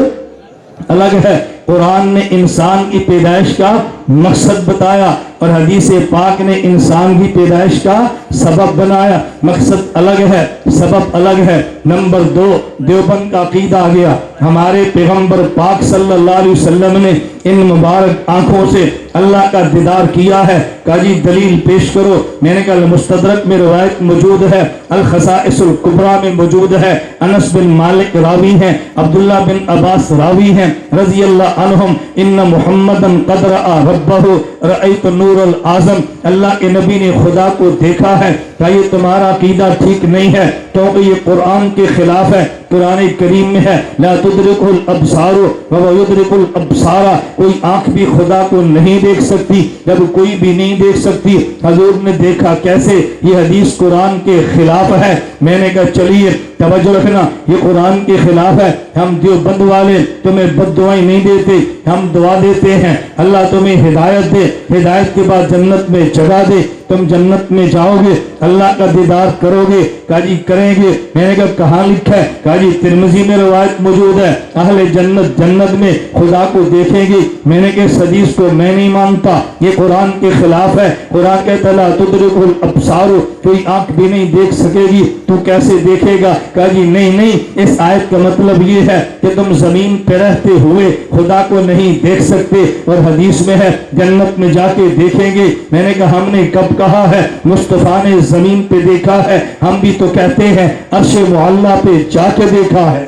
Speaker 1: الگ ہے. قرآن نے انسان کی پیدائش کا مقصد بتایا اور حدیث پاک نے انسان کی پیدائش کا سبب بنایا. مقصد الگ ہے, سبب الگ ہے. نمبر 2, دیوبند کا عقیدہ آ گیا. ہمارے پیغمبر پاک صلی اللہ علیہ وسلم نے ان مبارک آنکھوں سے اللہ کا دیدار کیا ہے. کہا جی دلیل پیش کرو. میں نے کہا المستدرک میں روایت موجود ہے, الخصائص الکبریٰ میں موجود ہے. انس بن مالک راوی ہیں, عبداللہ بن عباس راوی ہیں رضی اللہ عنہم. ان محمدن قد رأى ربہ رأیت نور العظم. اللہ کے نبی نے خدا کو دیکھا ہے. کہا یہ تمہارا عقیدہ ٹھیک نہیں ہے کیونکہ یہ قرآن کے خلاف ہے. قرآن کریم میں ہے لا تدرک الابصار وهو يدرك الابصار. کوئی آنکھ بھی خدا کو نہیں دیکھ سکتی جب کوئی بھی نہیں دیکھ سکتی. حضور نے دیکھا کیسے؟ یہ حدیث قرآن کے خلاف ہے. میں نے کہا چلیے توجہ رکھنا, یہ قرآن کے خلاف ہے. ہم دیوبند والے تمہیں بد دعائیں نہیں دیتے, हम दुआ देते हैं अल्लाह तुम्हें हिदायत दे, हिदायत के बाद जन्नत में जगह दे, तुम जन्नत में जाओगे, अल्लाह का दीदार करोगे। कहा जी करेंगे। मैंने कहा कहाँ लिखा है? कहा जी तिरमिज़ी में रिवायत मौजूद है, अहले जन्नत जन्नत में खुदा को देखेंगे। मैंने कहा इस हदीस को मैं नहीं मानता, ये कुरान के खिलाफ है। कुरान कहता ला तुदरिकुल अब्सार, कोई आंख भी नहीं देख सकेगी, तू कैसे देखेगा? कहा जी नहीं, इस आयत का मतलब ये है कि तुम जमीन पे रहते हुए खुदा को नहीं देख सकते, और हदीस में है जन्नत में जाके देखेंगे। मैंने कहा हमने कब कहा है? मुस्तफा ने जमीन पे देखा है, हम भी तो कहते हैं अर्श मुअल्ला पे जाके देखा है।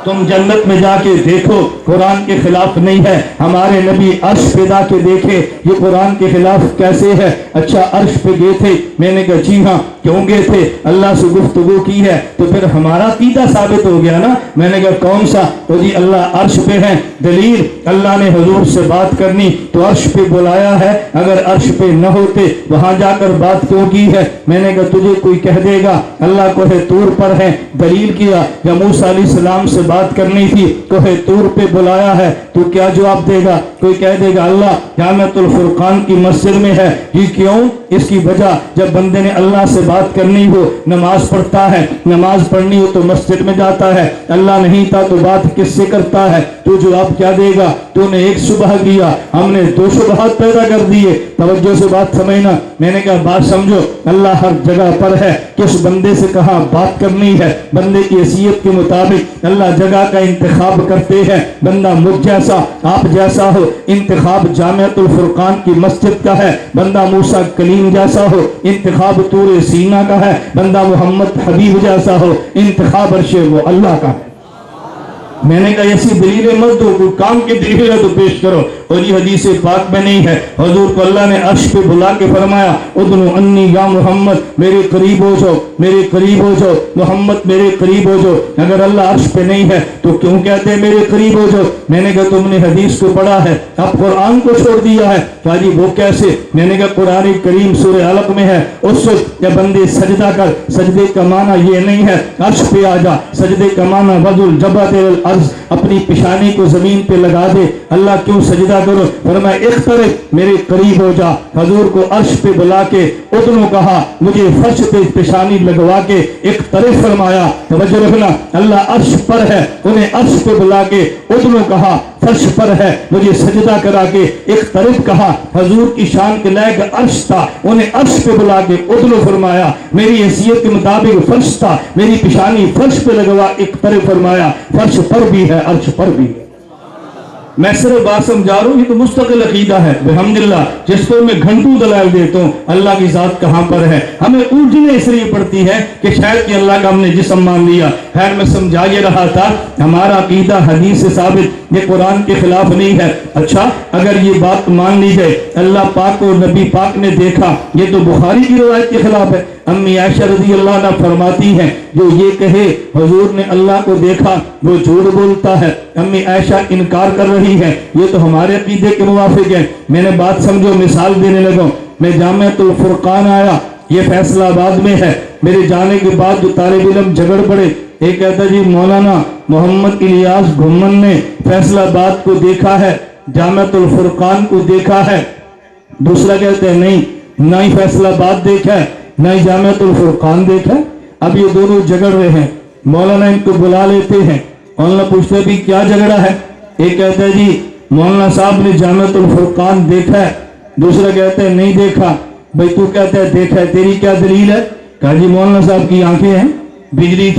Speaker 1: तुम जन्नत में जाके देखो, कुरान के खिलाफ नहीं है। हमारे नबी अर्श पे जाके देखे, ये कुरान के खिलाफ कैसे है? अच्छा अर्श पे गए थे? मैंने कहा जी हाँ। क्यों गए थे? अल्लाह से गुफ्तगू की है, तो फिर हमारा अकीदा साबित हो गया ना। मैंने कहा कौन सा? तो जी अल्लाह अर्श पे है। दलील, अल्लाह ने हुजूर से बात करनी तो अर्श पे बुलाया है, अगर अर्श पे न होते वहां जाकर बात क्यों की है? मैंने कहा तुझे कोई कह देगा अल्लाह को है तूर पर है। दलील किया, जब मूसा अलैहिस्सलाम से बात करनी थी तो है तूर पे बुलाया है, तो क्या जवाब देगा? कोई कह देगा अल्लाह जामिअतुल फुरकान की मस्जिद में है। ये क्यों? इसकी वजह, जब बंदे ने अल्लाह से बात करनी हो, नमाज पढ़ता है, नमाज पढ़नी हो तो मस्जिद में जाता है, अल्लाह नहीं था तो बात किससे करता है? तो जवाब क्या देगा? तूने एक सुबह किया, हमने 2 सुबह पैदा कर दिए। तवज्जो से बात समझना। मैंने कहा बात समझो, अल्लाह हर जगह पर है, किस बंदे से कहाँ बात करनी है, बंदे की हैसियत के मुताबिक अल्लाह जगह का इंतखाब करते हैं। बंदा मुझ जैसा आप जैसा हो, इंतखाब जामिअतुल फुरकान की मस्जिद का है। बंदा मूसा कलीम जैसा हो, इंतखाब तूर सीना का है। बंदा मोहम्मद हबीब जैसा हो, इंतखाब अर्श मुअल्ला का है। मैंने कहा ऐसी दलीलें मत दो, कोई काम की दलील है तो पेश करो, और ये हदीस पाक में नहीं है। हुजूर को अल्लाह ने अर्श पे बुला के फरमाया उदनु अन्नी या मोहम्मद, मेरे करीब हो जाओ, मेरे करीब हो जाओ, मोहम्मद मेरे करीब हो जाओ। अगर अल्लाह अर्श पे नहीं है तो क्यों कहते हैं मेरे करीब हो जाओ? मैंने कहा तुमने हदीस को पढ़ा है, अब कुरान को छोड़ दिया है। कहा जी वो कैसे? मैंने कहा कुरान करीम सूरह अलक में है, उस जब बंदे सजदा कर, सजदे का माना ये नहीं है अर्श पे आ जा, सजदे का माना वजुल जबत अर्ज, अपनी पिशानी को जमीन पे लगा दे। अल्लाह क्यों सजदा करो? फरमाया इख्तरब, मेरे करीब हो जा। हुजूर को अर्श पे बुला के उदनु कहा, मुझे फर्श पे पिशानी लगवा के इख्तरब फरमाया। तवज्जो रखना, अल्लाह अर्श पर है, उन्हें अर्श पे बुला के उदनु कहा, फर्श पर है, मुझे सजदा करा के इख्तरब कहा। हुजूर की शान के लायक अर्श था, उन्हें अर्श पे बुला के उदनु फरमाया। मेरी हैसियत के मुताबिक फर्श था, मेरी पिशानी फर्श पे लगवा इख्तरब फरमाया। फर्श पर भी है, अर्श पर भी है। मैं सिर्फ बात समझा रहा हूँ, ये तो मुस्तकिल अकीदा है अल्हम्दुलिल्लाह, जिसको मैं घंटों दलाइल देता हूँ अल्लाह की जात कहाँ पर है। हमें उलझने इसलिए पड़ती है कि शायद कि अल्लाह का हमने जिस्म मान लिया। खैर मैं समझा ये रहा था, हमारा अकीदा हदीस से साबित, ये कुरान के खिलाफ नहीं है। अच्छा अगर ये बात मान ली जाए अल्लाह पाक को नबी पाक ने देखा, ये तो बुखारी की रिवायत के खिलाफ है। अम्मी आयशा रज़ी अल्लाह अन्हा फरमाती हैं जो ये कहे हुजूर ने अल्लाह को देखा वो झूठ बोलता है। अम्मी आयशा इनकार कर रही है, ये तो हमारे अकीदे के मुवाफिक है। मैंने बात समझो, मिसाल देने लगा। मैं जामिअतुल फुरकान आया, ये फैसलाबाद में है। मेरे जाने के बाद जो तालिब इल्म झगड़ पड़े, एक कहता जी मौलाना मोहम्मद इलियास घुम्मन ने फैसलाबाद को देखा है, जामिअतुल फुरकान को देखा है। दूसरा कहते हैं नहीं, ना ही फैसलाबाद देखा है ना ही जामिअतुल फुरकान देखा। अब ये दोनों झगड़ रहे हैं, मौलाना इनको बुला लेते हैं। मौलाना पूछते भी क्या झगड़ा है? एक कहता है जी मौलाना साहब ने जामिअतुल फुरकान देखा है, दूसरा कहता है नहीं देखा। भाई तू कहता है देखा है, तेरी क्या दलील है? कहा जी मौलाना साहब की आंखें हैं, बिजली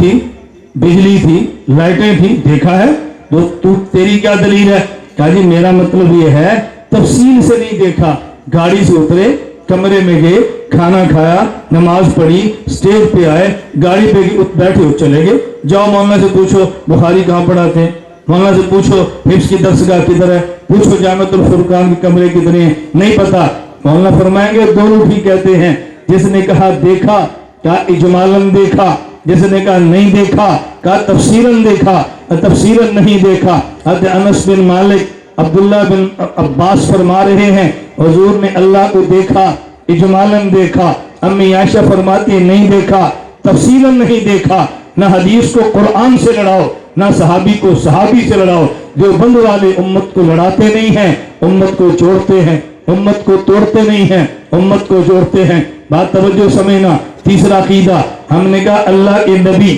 Speaker 1: थी, लाइटें थी, देखा है। तो तू तेरी क्या दलील है? कहा जी मेरा मतलब ये है तफसील से नहीं देखा, गाड़ी से उतरे, कमरे में गए, खाना खाया, नमाज पढ़ी, स्टेज पे आए, गाड़ी पे बैठे हो चले गए। जाओ मौलाना से पूछो बुखारी कहाँ पढ़ाते हैं, मौलाना से पूछो हिफ्ज़ की दरसगाह किधर है, पूछो जामिअतुल फुरकान के कमरे कितने हैं, नहीं पता। मौलाना फरमाएंगे दोनों ठीक कहते हैं। जिसने कहा देखा क्या इजमालन देखा, जिसने कहा नहीं देखा कहा तफसीरन देखा, तफसीरन नहीं देखा। अनस बिन मालिक अब्दुल्ला बिन अब्बास फरमा रहे हैं हुजूर ने अल्लाह को देखा, इजमालन देखा। अम्मी आयशा फरमाती नहीं देखा, तफसीलन नहीं देखा। न हदीस को कुरान से लड़ाओ,
Speaker 2: ना सहाबी को सहाबी से लड़ाओ। देवबंद वाले उम्मत को लड़ाते नहीं हैं, उम्मत को जोड़ते हैं, उम्मत को तोड़ते नहीं हैं, उम्मत को जोड़ते हैं। बात तवज्जो समझना। तीसरा अकीदा, हमने कहा अल्लाह के नबी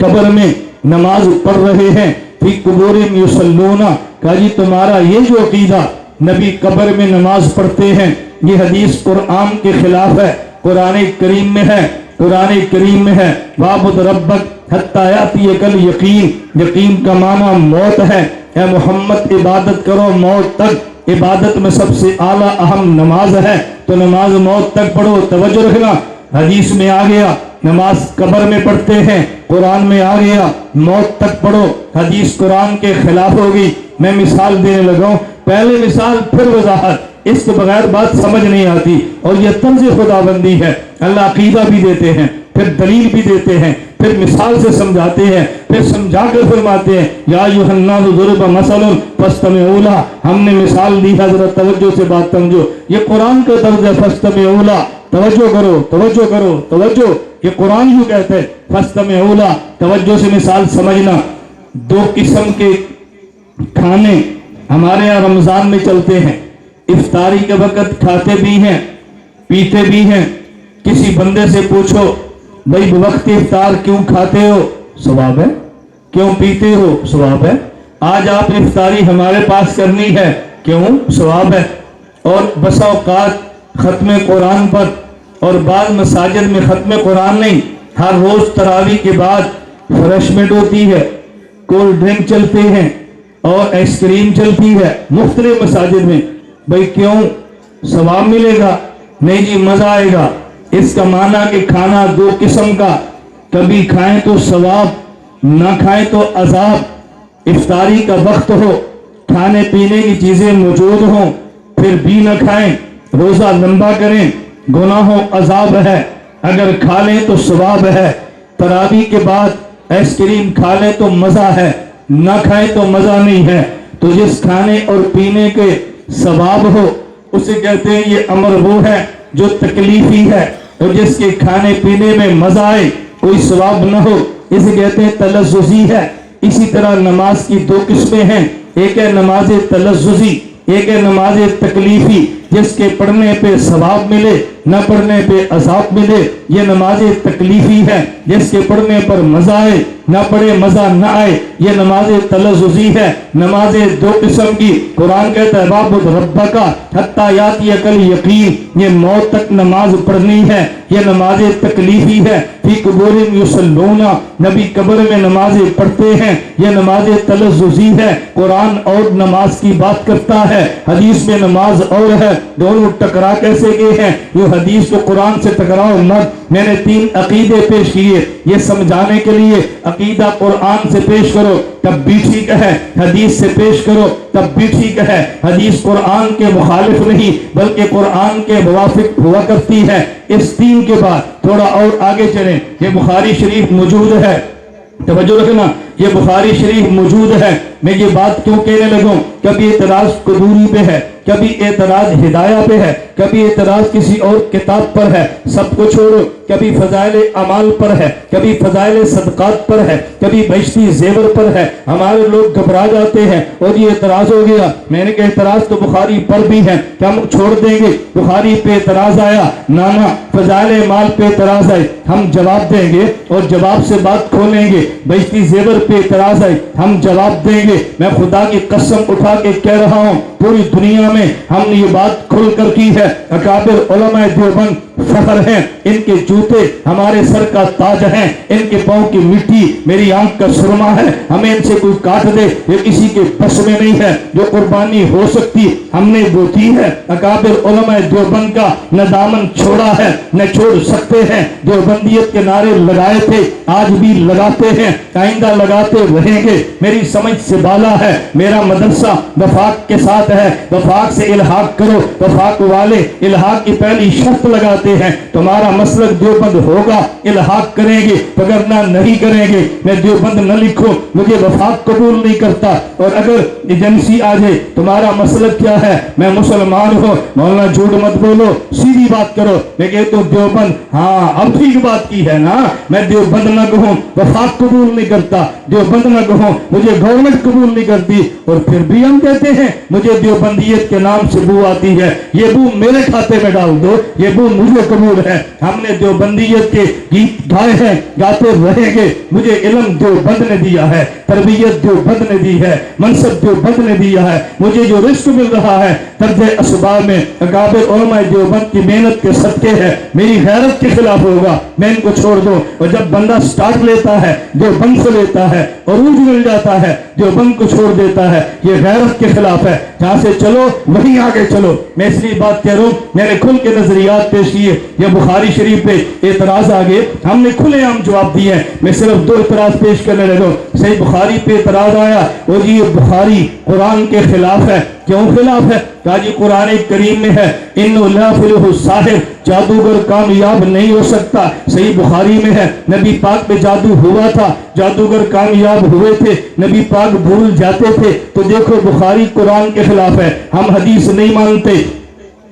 Speaker 2: कब्र में नमाज पढ़ रहे हैं, फी कुबूरिहिम युसल्लूना, कहा जी तुम्हारा ये जो अकीदा नबी कब्र में नमाज पढ़ते हैं, ये हदीस कुरान के खिलाफ है। कुरान करीम में है, कुरान करीम में है, वाबुद रब्बक हत्ता यातियकल यकीन, यकीन का माना मौत है। ए मोहम्मद इबादत करो मौत तक, इबादत में सबसे आला अहम नमाज है, तो नमाज मौत तक पढ़ो। तवज्जो रखना, हदीस में आ गया नमाज कब्र में पढ़ते हैं, कुरान में आ गया मौत तक पढ़ो, हदीस कुरान के खिलाफ होगी। मैं मिसाल देने लगा हूं, पहले मिसाल फिर वजाहत, इसके बगैर बात समझ नहीं आती। और यह तर्ज खुदाबंदी है। अल्लाह अकीदा भी देते हैं, फिर दलील भी देते हैं, फिर मिसाल से समझाते हैं, फिर समझा कर फरमाते हैं या अय्युहन्नास ज़ुरिबा मसलन फस्तमिऊ लह। हमने मिसाल दी है, जरा तवज्जो से बात समझो। ये कुरान का तर्ज है, फस्तमिऊ लह, तवज्जो करो, तवज्जो करो, तवज्जो। ये कुरान यूं कहते हैं फस्तमिऊ लह, तवज्जो से मिसाल समझना। दो किस्म के खाने हमारे यहाँ रमजान में चलते हैं। इफ्तारी के वक्त खाते भी हैं, पीते भी हैं। किसी बंदे से पूछो भाई वक्त इफ्तार क्यों खाते हो, सवाब है, क्यों पीते हो, सवाब है। आज आप इफ्तारी हमारे पास करनी है, क्यों, सवाब है। और बसा औकात खत्म कुरान पर, और बाद मसाजिद में खत्म कुरान नहीं, हर रोज तरावी के बाद फ्रेशमेंट होती है, कोल्ड ड्रिंक चलते हैं और आइसक्रीम चलती है मुख्तलिफ मसाजिद में। भाई क्यों, सवाब मिलेगा, नहीं जी मजा आएगा। इसका माना कि खाना दो किस्म का, कभी खाएं तो सवाब, ना खाएं तो अजाब। इफ्तारी का वक्त हो, खाने पीने की चीजें मौजूद हों, फिर भी न खाएं, रोजा लंबा करें, गुनाहों अजाब है। अगर खा लें तो सवाब है। तरावी के बाद आइसक्रीम खा लें तो मजा है, ना खाएं तो मजा नहीं है। तो जिस खाने और पीने के सवाब हो उसे कहते हैं ये अमर वो है जो तकलीफी है, और जिसके खाने पीने में मजा आए कोई सवाब न हो इसे कहते हैं तलज़्ज़ुज़ी है। इसी तरह नमाज की दो किस्में हैं, एक है नमाज तलज़्ज़ुज़ी, एक है नमाज तकलीफी। जिसके पढ़ने पे सवाब मिले, न पढ़ने पे अजाब मिले, ये नमाज तकलीफी है। जिसके पढ़ने पर मजा आए, न पढ़े मजा न आए, ये नमाज तलज़्ज़ुज़ी है। नमाज दो किस्म की, कुरान कहता है वाबुद रब्बका हत्ता यातियकल यकीन, ये मौत तक नमाज पढ़नी है, ये नमाज तकलीफी है। फी कुबूरिहिम युसल्लूना, नबी कब्र में नमाजें पढ़ते हैं, ये नमाज तलज़्ज़ुज़ी है। कुरान और नमाज की बात करता है, हदीस में नमाज और है, दोनों टकरा कैसे गए हैं। ये हदीस को कुरान से टकराओ मत। मैंने 3 अकीदे पेश किए, ये समझाने के लिए अकीदा कुरान से पेश करो तब भी ठीक है, हदीस से पेश करो तब भी ठीक है। हदीस कुरान के मुखालिफ नहीं बल्कि कुरान के मुवाफिक हुआ करती है। इस 3 के बाद थोड़ा और आगे चलें। ये बुखारी शरीफ मौजूद है, तवज्जो रखना, ये बुखारी शरीफ मौजूद है। मैं ये बात क्यों कहने लगूं, कभी एतराज कबूरी पे है, कभी एतराज हिदाया पे है, कभी एतराज किसी और किताब पर है, सबको छोड़ो। कभी फजाइल अमाल पर है, कभी फजाइल सदकात पर है, कभी बहिश्ती जेवर पर है। हमारे लोग घबरा जाते हैं और ये एतराज हो गया। मैंने कहा एतराज तो बुखारी पर भी है, क्या हम छोड़ देंगे? बुखारी पे एतराज आया, नाना फजाइल अमाल पे एतराज आए, हम जवाब देंगे और जवाब से बात खोलेंगे। बहिश्ती जेवर पे एतराज आए, हम जवाब देंगे। मैं खुदा की कसम उठा के कह रहा हूँ, पूरी दुनिया में हमने ये बात खुल कर की है। अकाबिर उलमाए देवबंद फख्र हैं, इनके जूते हमारे सर का ताज हैं, इनके पांव की मिट्टी मेरी आंख का सुरमा है। हमें इनसे कोई काट दे ये किसी के बस में नहीं है। जो कुर्बानी हो सकती हमने वो दी है। अकाबिर उलमाए देवबंद का न दामन छोड़ा है न छोड़ सकते हैं। देवबंदियत के नारे लगाए थे, आज भी लगाते हैं, आइंदा लगाते रहेंगे। मेरी समझ से बाला है, मेरा मदरसा वफाक के साथ है। वफाक से इल्हाक करो, वफाक वाले इल्हाक की पहली शर्त लगाते جاتے ہیں تمہارا مسلک دیوبند ہوگا الحاق کریں گے وگرنہ نہیں کریں گے. میں دیوبند نہ لکھوں مجھے وفاق قبول نہیں کرتا. اور اگر ایجنسی آ جائے تمہارا مسلک کیا ہے میں مسلمان ہوں مولانا جھوٹ مت بولو سیدھی بات کرو. میں کہتا ہوں دیوبند ہاں اب ٹھیک بات کی ہے نا. میں دیوبند نہ کہوں وفاق قبول نہیں کرتا دیوبند نہ کہوں مجھے گورنمنٹ قبول نہیں کرتی اور پھر بھی ہم کہتے ہیں مجھے دیوبندیت کے نام سے بو آتی ہے. یہ بو میرے کھاتے میں ڈال دو یہ بو مجھے قبول ہے. ہم نے دیوبندیت کے گیت گائے ہیں گاتے رہیں گے. مجھے علم دیوبند نے دیا ہے تربیت دیوبند نے دی ہے منصب دیوبند نے دیا ہے. مجھے جو رزق مل رہا ہے درجہ اسباب میں اکابر علماء دیوبند کی محنت کے صدقے ہے. میری غیرت کے خلاف ہوگا میں ان کو چھوڑ دوں. اور جب بندہ سٹارٹ لیتا ہے دیوبند سے لیتا ہے عروج مل جاتا ہے دیوبند کو چھوڑ دیتا ہے یہ غیرت کے خلاف ہے. جہاں سے چلو وہیں آگے چلو. میں اس لیے بات کہہ رہا ہوں میں نے کھل کے نظریات پیش کیے. یہ بخاری شریف پہ اعتراض آگے ہم نے کھلے عام جواب دیے ہیں. میں صرف 2 اعتراض پیش کرنے لگا. صحیح بخاری پہ اعتراض آیا اور یہ بخاری قرآن کے خلاف ہے. کیوں خلاف ہے؟ کہا جی قرآن کریم میں ہے انَّ لَا يُفْلِحُ السَّاحِرُ جادوگر کامیاب نہیں ہو سکتا. صحیح بخاری میں ہے نبی پاک پہ جادو ہوا تھا جادوگر کامیاب ہوئے تھے نبی پاک بھول جاتے تھے. تو دیکھو بخاری قرآن کے خلاف ہے. ہم حدیث نہیں مانتے.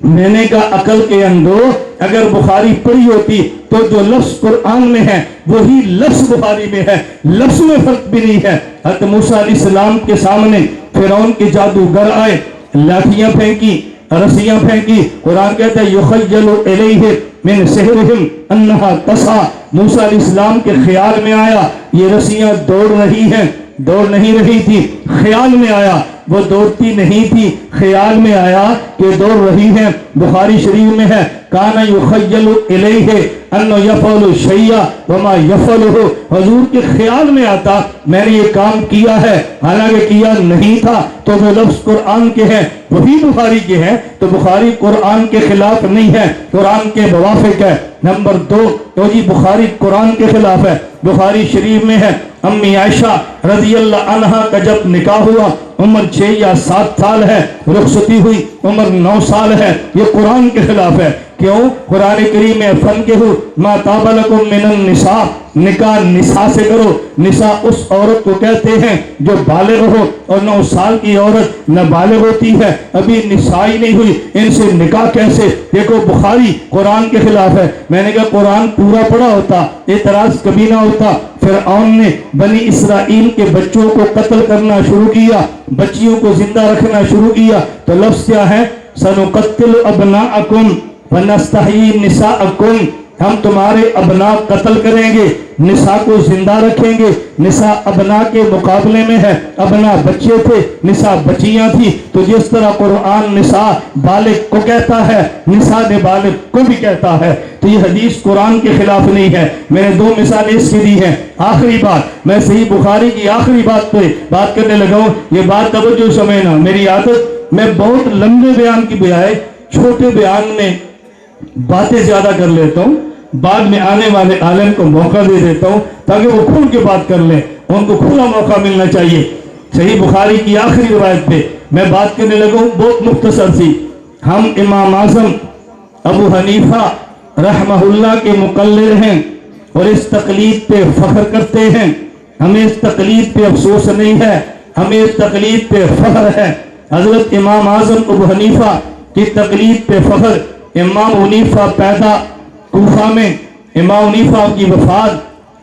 Speaker 2: میں نے کہا عقل کے اندھو اگر بخاری پڑھی ہوتی تو جو لفظ قرآن میں ہے وہی لفظ بخاری میں ہے. لفظ میں فرق بھی نہیں ہے. حضرت موسیٰ علیہ السلام کے سامنے فرعون کے جادوگر آئے لاٹھیاں پھینکی رسیاں پھینکی. قرآن کہتا ہے یخیل الیہ من سحرہم انہا تسعی. موسیٰ علیہ السلام کے خیال میں آیا یہ رسیاں دوڑ رہی ہیں دوڑ نہیں رہی تھی خیال میں آیا وہ دوڑتی نہیں تھی خیال میں آیا کہ دوڑ رہی ہیں. بخاری شریف میں ہے کانا یخیل الیہ انہ یفعل شیئا وما یفعلہ. حضور کے خیال میں آتا میں نے یہ کام کیا ہے حالانکہ کیا نہیں تھا. تو وہ لفظ قرآن کے ہیں وہی بخاری کے ہیں. تو بخاری قرآن کے خلاف نہیں ہے قرآن کے موافق ہے. نمبر 2 تو جی بخاری قرآن کے خلاف ہے. بخاری شریف میں ہے امی عائشہ رضی اللہ عنہا کا جب نکاح ہوا عمر 6 یا 7 سال ہے رخصتی ہوئی عمر 9 سال ہے. یہ قرآن کے خلاف ہے. کیوں؟ قرآن کریم میں فنکحوا ما طاب لکم من النساء نکاح نساء سے کرو. نساء اس عورت کو کہتے ہیں جو بالغ ہو اور 9 سال کی عورت نابالغ ہوتی ہے ابھی نساء ہی نہیں ہوئی ان سے نکاح کیسے. دیکھو بخاری قرآن کے خلاف ہے. میں نے کہا قرآن پورا پڑھا ہوتا اعتراض کبھی نہ ہوتا. فرعون نے بنی اسرائیل کے بچوں کو قتل کرنا شروع کیا بچیوں کو زندہ رکھنا شروع کیا. تو لفظ کیا ہے سنقتل ابناءکم ونستحیی نساءکم. ہم تمہارے ابناء قتل کریں گے نساء کو زندہ رکھیں گے. نساء ابناء کے مقابلے میں ہے ابناء بچے تھے نساء بچیاں تھی. تو جس طرح قرآن نساء بالغ کو کہتا ہے نساء نے بالغ کو بھی کہتا ہے. تو یہ حدیث قرآن کے خلاف نہیں ہے. میں نے 2 مثالیں اس کی دی ہیں. آخری بات میں صحیح بخاری کی آخری بات پہ بات کرنے لگا ہوں. یہ بات توجہ سمجھنا میری عادت میں بہت لمبے بیان کی بجائے چھوٹے بیان میں باتیں زیادہ کر لیتا ہوں. بعد میں آنے والے عالم کو موقع دے دیتا ہوں تاکہ وہ کھل کے بات کر لیں. ان کو کھلا موقع ملنا چاہیے. صحیح بخاری کی آخری روایت پہ میں بات کرنے لگا ہوں بہت مختصر سی. ہم امام اعظم ابو حنیفہ رحمہ اللہ کے مقلد ہیں اور اس تقلید پہ فخر کرتے ہیں. ہمیں اس تقلید پہ افسوس نہیں ہے ہمیں اس تقلید پہ فخر ہے. حضرت امام اعظم ابو حنیفہ کی تقلید پہ فخر. امام حنیفہ پیدا کوفہ میں امام حنیفہ کی وفات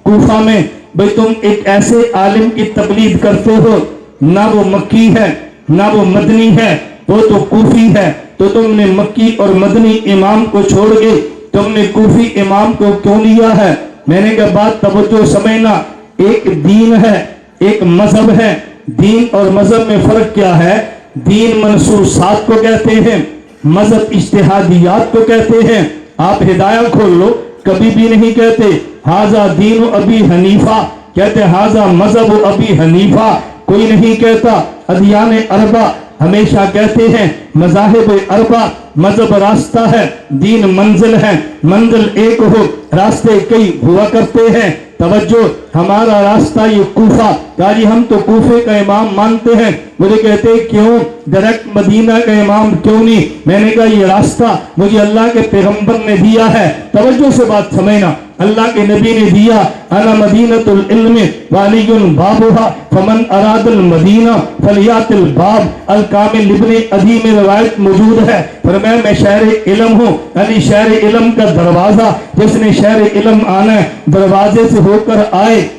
Speaker 2: کوفہ میں. بھئی تم ایک ایسے عالم کی تقلید کرتے ہو نہ وہ مکی ہے نہ وہ مدنی ہے وہ تو کوفی ہے. تو تم نے مکی اور مدنی امام کو چھوڑ کے تم نے کوفی امام کو کیوں لیا ہے؟ میں نے کہا بات توجہ سمجھنا. ایک دین ہے ایک مذہب ہے. دین اور مذہب میں فرق کیا ہے؟ دین منصوصات کو کہتے ہیں مذہب اجتہادیات کو کہتے ہیں. آپ ہدایہ کھول لو کبھی بھی نہیں کہتے ہاذا دین ابی حنیفہ کہتے ہاذا مذہب ابی حنیفہ. کوئی نہیں کہتا ادیان اربع ہمیشہ کہتے ہیں مذاہب اربع. مذہب راستہ ہے دین منزل ہے. منزل ایک ہو راستے کئی ہوا کرتے ہیں. तवज्जो, हमारा रास्ता ये कूफा। कहा जी हम तो कूफे का इमाम मानते हैं। मुझे कहते क्यों डायरेक्ट मदीना का इमाम क्यों नहीं? मैंने कहा ये रास्ता मुझे अल्लाह के पैगंबर ने दिया है। तवज्जो से बात समझना, अल्लाह के नबी ने दिया, अना मदीनतुल इल्म वालियुन बाबुहा फमन अरादल मदीना फलियातिल बाब। अल कामिल इब्ने अदी में रिवायत मौजूद है, फरमाया मैं शहर इल्म हूँ, यानी शहर इल्म का दरवाजा। जिसने शहर इल्म आना है दरवाजे से होकर आए।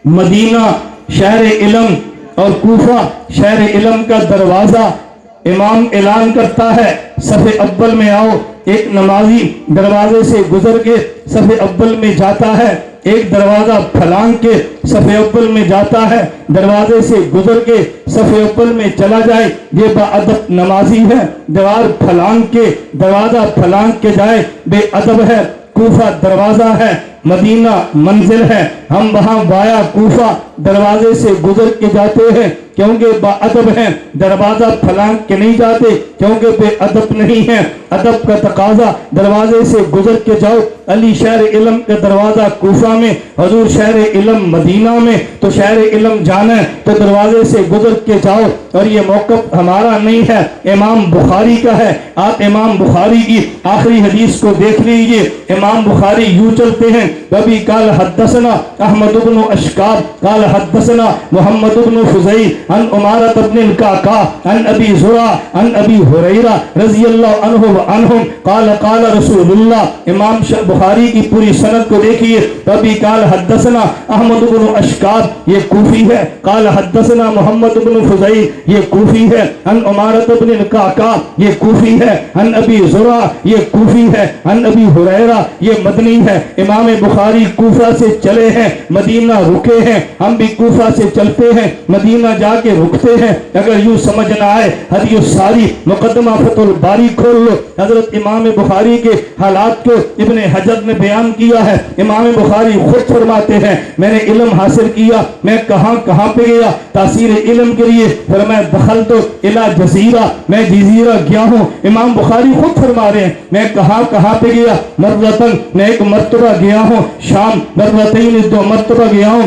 Speaker 2: मदीना शहर इल्म और कूफा शहर इल्म का दरवाजा। इमाम ऐलान करता है सफ़े अव्वल में आओ। एक नमाजी दरवाजे से गुजर के सफ़े अव्वल में जाता है, एक दरवाजा फलांग के सफ़े अव्वल में जाता है, दरवाजे से गुजर के सफ़े अव्वल में चला जाए ये बेअदब नमाजी है। दीवार फलांग के दरवाजा फलांग के जाए बेअदब है। कूफा दरवाजा है, मदीना मंजिल है। हम वहां वाया कूफा दरवाजे से गुजर के जाते हैं क्योंकि बेअदब हैं। दरवाजा फलांग के नहीं जाते क्योंकि बेअदब नहीं है। अदब का तकाजा दरवाजे से गुजर के जाओ। अली शहर इल्म का दरवाजा कूफा में, हजूर शहर इल्म मदीना में। तो शहर इल्म जाना है तो दरवाजे से गुजर के जाओ। और ये मौक़िफ़ हमारा नहीं है, इमाम बुखारी का है। आप इमाम बुखारी की आखिरी हदीस को देख लीजिए। इमाम बुखारी यूं चलते हैं, कभी काल हद्दसना अहमद इब्न अशकाब काल हद्दसना मोहम्मद इब्न फुज़ैल अन उमारत इब्न काका अन अबी ज़ुरा अन अबी हुरैरा रज़ियल्लाहु अन्हु व अन्हुम काल काल रसूलुल्लाह। इमाम बुखारी की पूरी सनद को देखिए। कभी काल हद्दसना अहमद इब्न अशकाब ये कूफी है, काल हद्दसना मोहम्मद इब्न फुज़ैल ये कूफी है, अन उमारत इब्न काका ये कूफी है, अन अबी ज़ुरा ये कूफी है, अन अबी हुरैरा ये मदनी है। इमाम बुखारी कूफा से चले हैं, मदीना रुके हैं। हम भी कूफा से चलते हैं, मदीना जाके रुकते हैं। अगर यूं समझ ना आए हदीस सारी मुकद्दमा फतुल बारी खोल लो। हजरत इमाम बुखारी के हालात को इब्ने हजर ने बयान किया है। इमाम बुखारी खुद फरमाते हैं मैंने इल्म हासिल किया, मैं कहां कहां पे गया तासीर इल्म के लिए। फरमाया दखल तो इला जजीरा, मैं जजीरा गया हूं। इमाम बुखारी खुद फरमा रहे हैं मैं कहां कहां पे गया। मरतन मैं एक मरतबा गया हूं शाम, मरतन 2 मरतबा गया हूं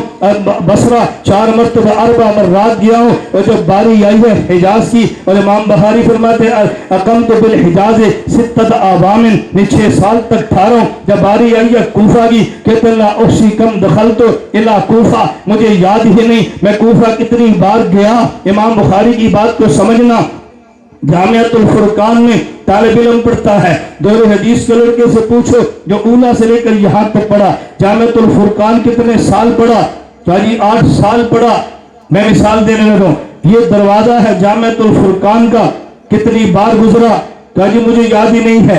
Speaker 2: बसरा, 4 मरतबा अरबा मर्रात गया हूं। और जब बारी आई है हिजाज की, और इमाम बुखारी फरमाते अकम तो बिल हिजाज सित्तत आवामिन, 6 साल तक ठहरा। जब बारी आई है कूफा की, कहते ला उसी कम दखल तो इला कूफा, मुझे याद ही नहीं मैं कूफा कितनी बार गया। इमाम बुखारी की बात को समझना। जामियातुल फुरकान में तालिब इल्म पढ़ता है, दौरे हदीस के लड़के से पूछो जो ऊला से लेकर यहाँ तक पढ़ा, जामियातुल फुरकान कितने साल पढ़ा? जी 8 साल पढ़ा। मैं मिसाल देने लगा, ये दरवाजा है जामियातुल फुरकान का, कितनी बार गुजरा? जी मुझे याद ही नहीं है।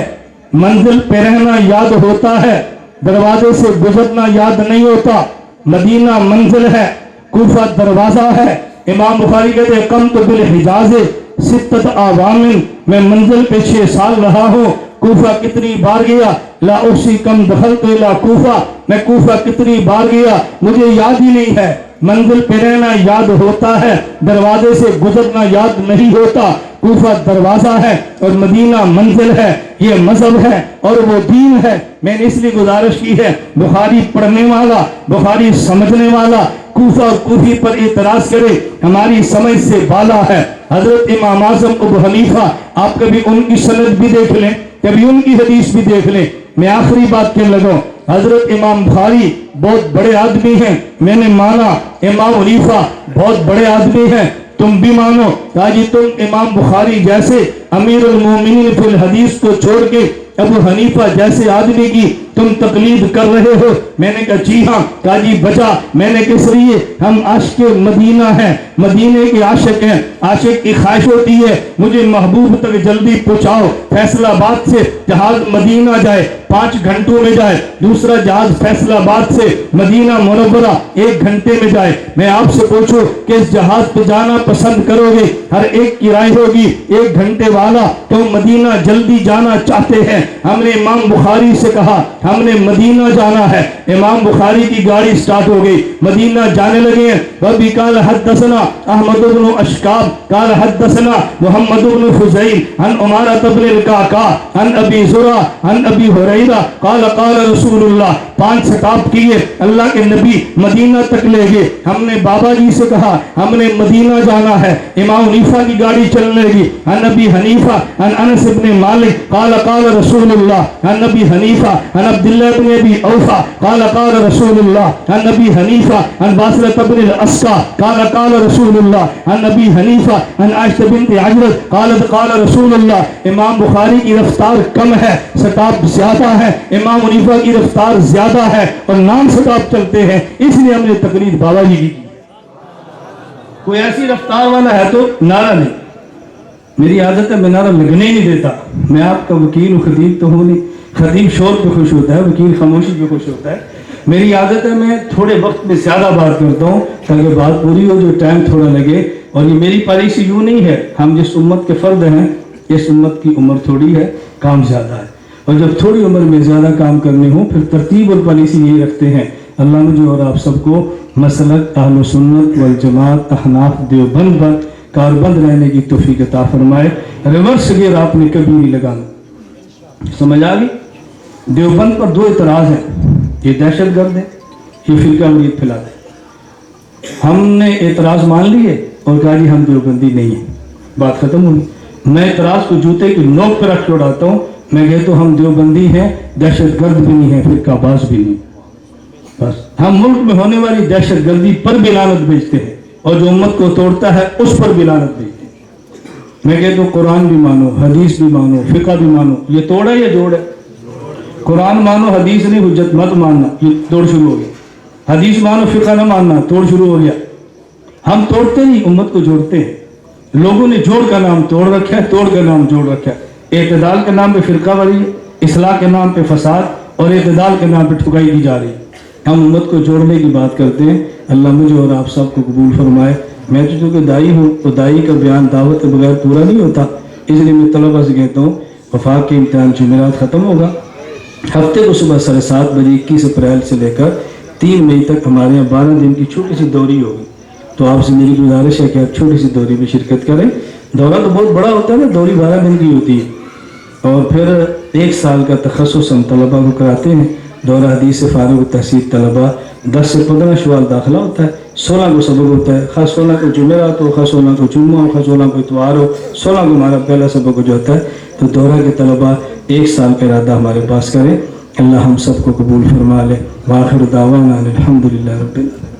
Speaker 2: मंजिल पे रहना याद होता है, दरवाजे से गुजरना याद नहीं होता। मदीना मंजिल है, कूफा दरवाजा है। इमाम बुखारी कहते हैं कम तो बिल हिजाज सित्तत आवामिन, मैं मंजिल पे 6 साल रहा हूँ। कूफा कितनी बार गया? ला उसी कम दखल तो ला कूफा, मैं कूफा कितनी बार गया मुझे याद ही नहीं है। मंजिल पे रहना याद होता है, दरवाजे से गुजरना याद नहीं होता। कूफा दरवाजा है और मदीना मंजिल है। ये मजहब है और वो दीन है। मैंने इसलिए गुजारिश की है बुखारी पढ़ने वाला, बुखारी समझने वाला कूफा और कूफी पर इतराज करे, हमारी समझ से बाला है। हजरत इमाम आज़म अबू हनीफा, आप कभी उनकी सनद भी देख लें, कभी उनकी हदीस भी देख लें। मैं आखिरी बात कहने लगा, हजरत इमाम बुखारी बहुत बड़े आदमी हैं, मैंने माना। इमाम हनीफा बहुत बड़े आदमी हैं, तुम भी मानो। जी तुम इमाम बुखारी जैसे अमीरुल मोमिनीन फिल हदीस को छोड़ के अबू हनीफा जैसे आदमी की तुम तकलीद कर रहे हो। मैंने कहा जी हाँ। कहा जी बचा। मैंने किस लिए? हम आशिक मदीना हैं, मदीने के आशिक हैं। आशिक की ख्वाहिश होती है मुझे महबूब तक जल्दी पहुंचाओ। फैसलाबाद से जहाज मदीना जाए 5 घंटों में जाए, दूसरा जहाज फैसलाबाद से मदीना मुनव्वरा 1 घंटे में जाए। मैं आपसे पूछूं किस जहाज पे जाना पसंद करोगे? हर एक की राय होगी 1 घंटे वाला, तो मदीना जल्दी जाना चाहते हैं। हमने इमाम बुखारी से कहा हमने मदीना जाना है। امام بخاری کی گاڑی سٹارٹ ہو گئی, مدینہ جانے لگے ہیں. وبی قال حدثنا احمد بن اشکاب قال حدثنا محمد بن فضیل عن عمارة بن القعقاع عن ابی زرع عن ابی ہریرہ قال قال رسول اللہ. 5 سٹاپ کیے, اللہ کے نبی مدینہ تک لے گئے. ہم نے بابا جی سے کہا ہم نے مدینہ جانا ہے. امام حنیفہ کی گاڑی چلنے لگی. عن ابی حنیفہ عن انس بن مالک قال قال رسول اللہ. عن ابی حنیفہ عن عبداللہ بن ابی اوفا قال قال رسول اللہ. عن ابی حنیفہ عن باصرة بن الاسقع قال قال رسول اللہ. عن ابی حنیفہ عن عائشہ بنت عجلت قالت قال رسول اللہ. امام بخاری کی رفتار کم ہے, سٹاپ زیادہ ہے. امام حنیفہ کی رفتار زیادہ ہے اور نام سٹاپ چلتے ہیں, اس لیے ہم نے تقریر بابا جی کی. کوئی ایسی رفتار والا ہے تو نعرہ نہیں. میری عادت ہے میں نعرہ لگنے ہی نہیں دیتا. میں آپ کا وکیل ہوں, خطیب تو ہوں نہیں. خطیب شور پہ خوش ہوتا ہے, وکیل خاموشی پہ خوش ہوتا ہے. میری عادت ہے میں تھوڑے وقت میں زیادہ بات کرتا ہوں تاکہ بات پوری ہو, جو ٹائم تھوڑا لگے. اور یہ میری پالیسی یوں نہیں ہے, ہم جس امت کے فرد ہیں اس امت کی عمر تھوڑی ہے, کام زیادہ ہے. اور جب تھوڑی عمر میں زیادہ کام کرنے ہوں پھر ترتیب اور پالیسی یہی رکھتے ہیں. اللہ مجھے اور آپ سب کو مسلک اہل سنت والجماعت احناف دیوبند پر کاربند رہنے کی توفیق عطا فرمائے. ریورس گیئر آپ نے کبھی نہیں لگانا. سمجھ آ گئی؟ دیوبند پر 2 اعتراض ہیں, یہ دہشت گرد ہے, یہ فرقہ واریت پھیلاتے ہیں. ہم نے اعتراض مان لیے اور کہا جی ہم دیوبندی نہیں ہیں, بات ختم ہوئی. میں اعتراض کو جوتے کی نوک پہ رکھ کے اڑاتا ہوں. میں کہتا ہوں ہم دیوبندی ہیں, دہشت گرد بھی نہیں ہیں, فرقہ باز بھی نہیں. بس ہم ملک میں ہونے والی دہشت گردی پر بھی لعنت بھیجتے ہیں اور جو امت کو توڑتا ہے اس پر بھی لعنت بھیجتے ہیں. میں کہتا ہوں قرآن بھی مانو, حدیث بھی مانو, فقہ بھی مانو. یہ توڑ ہے یا جوڑ ہے؟ قرآن مانو, حدیث نہیں, حجت مت ماننا, یہ توڑ شروع ہو گیا. حدیث مانو, فقہ نہ ماننا, توڑ شروع ہو گیا. ہم توڑتے نہیں, امت کو جوڑتے ہیں. لوگوں نے جوڑ کا نام توڑ رکھا ہے, توڑ کا نام جوڑ رکھا ہے. اعتدال کے نام پہ فرقہ والی, اصلاح کے نام پہ فساد اور اعتدال کے نام پہ ٹھکائی کی جا رہی ہے. ہم امت کو جوڑنے کی بات کرتے ہیں. اللہ مجھے اور آپ سب کو قبول فرمائے. میں تو چونکہ دائی ہوں تو دائی کا بیان دعوت کے بغیر پورا نہیں ہوتا, اس لیے میں طلبہ سے کہتا ہوں وفاق کے امتحان جمعرات ختم ہوگا. ہفتے کو صبح 7:30 بجے 21 اپریل سے لے کر 3 مئی تک ہمارے یہاں 12 دن کی چھوٹی سی دوری ہوگی. تو آپ سے میری گزارش ہے کہ آپ چھوٹی سی دوری میں شرکت کریں. دورہ تو بہت بڑا ہوتا ہے نا, دوری 12 دن کی ہوتی ہے. اور پھر 1 سال کا تخصص ہم طلبہ کو کراتے ہیں. دورہ حدیث سے فارغ التحصیل طلبہ 10 سے 15 شوال داخلہ ہوتا ہے, 16 کو سبق ہوتا ہے. خاص 16 کو جمعرات ہو, خاص 16 کو جمعہ ہو, خاص 16 کو اتوار ہو, 16 کو ہمارا پہلا سبق جو ہوتا ہے. تو دورہ کے طلبہ 1 سال کا ارادہ ہمارے پاس کریں. اللہ ہم سب کو قبول فرما لے. وآخر دعوانا الحمدللہ رب العالمین.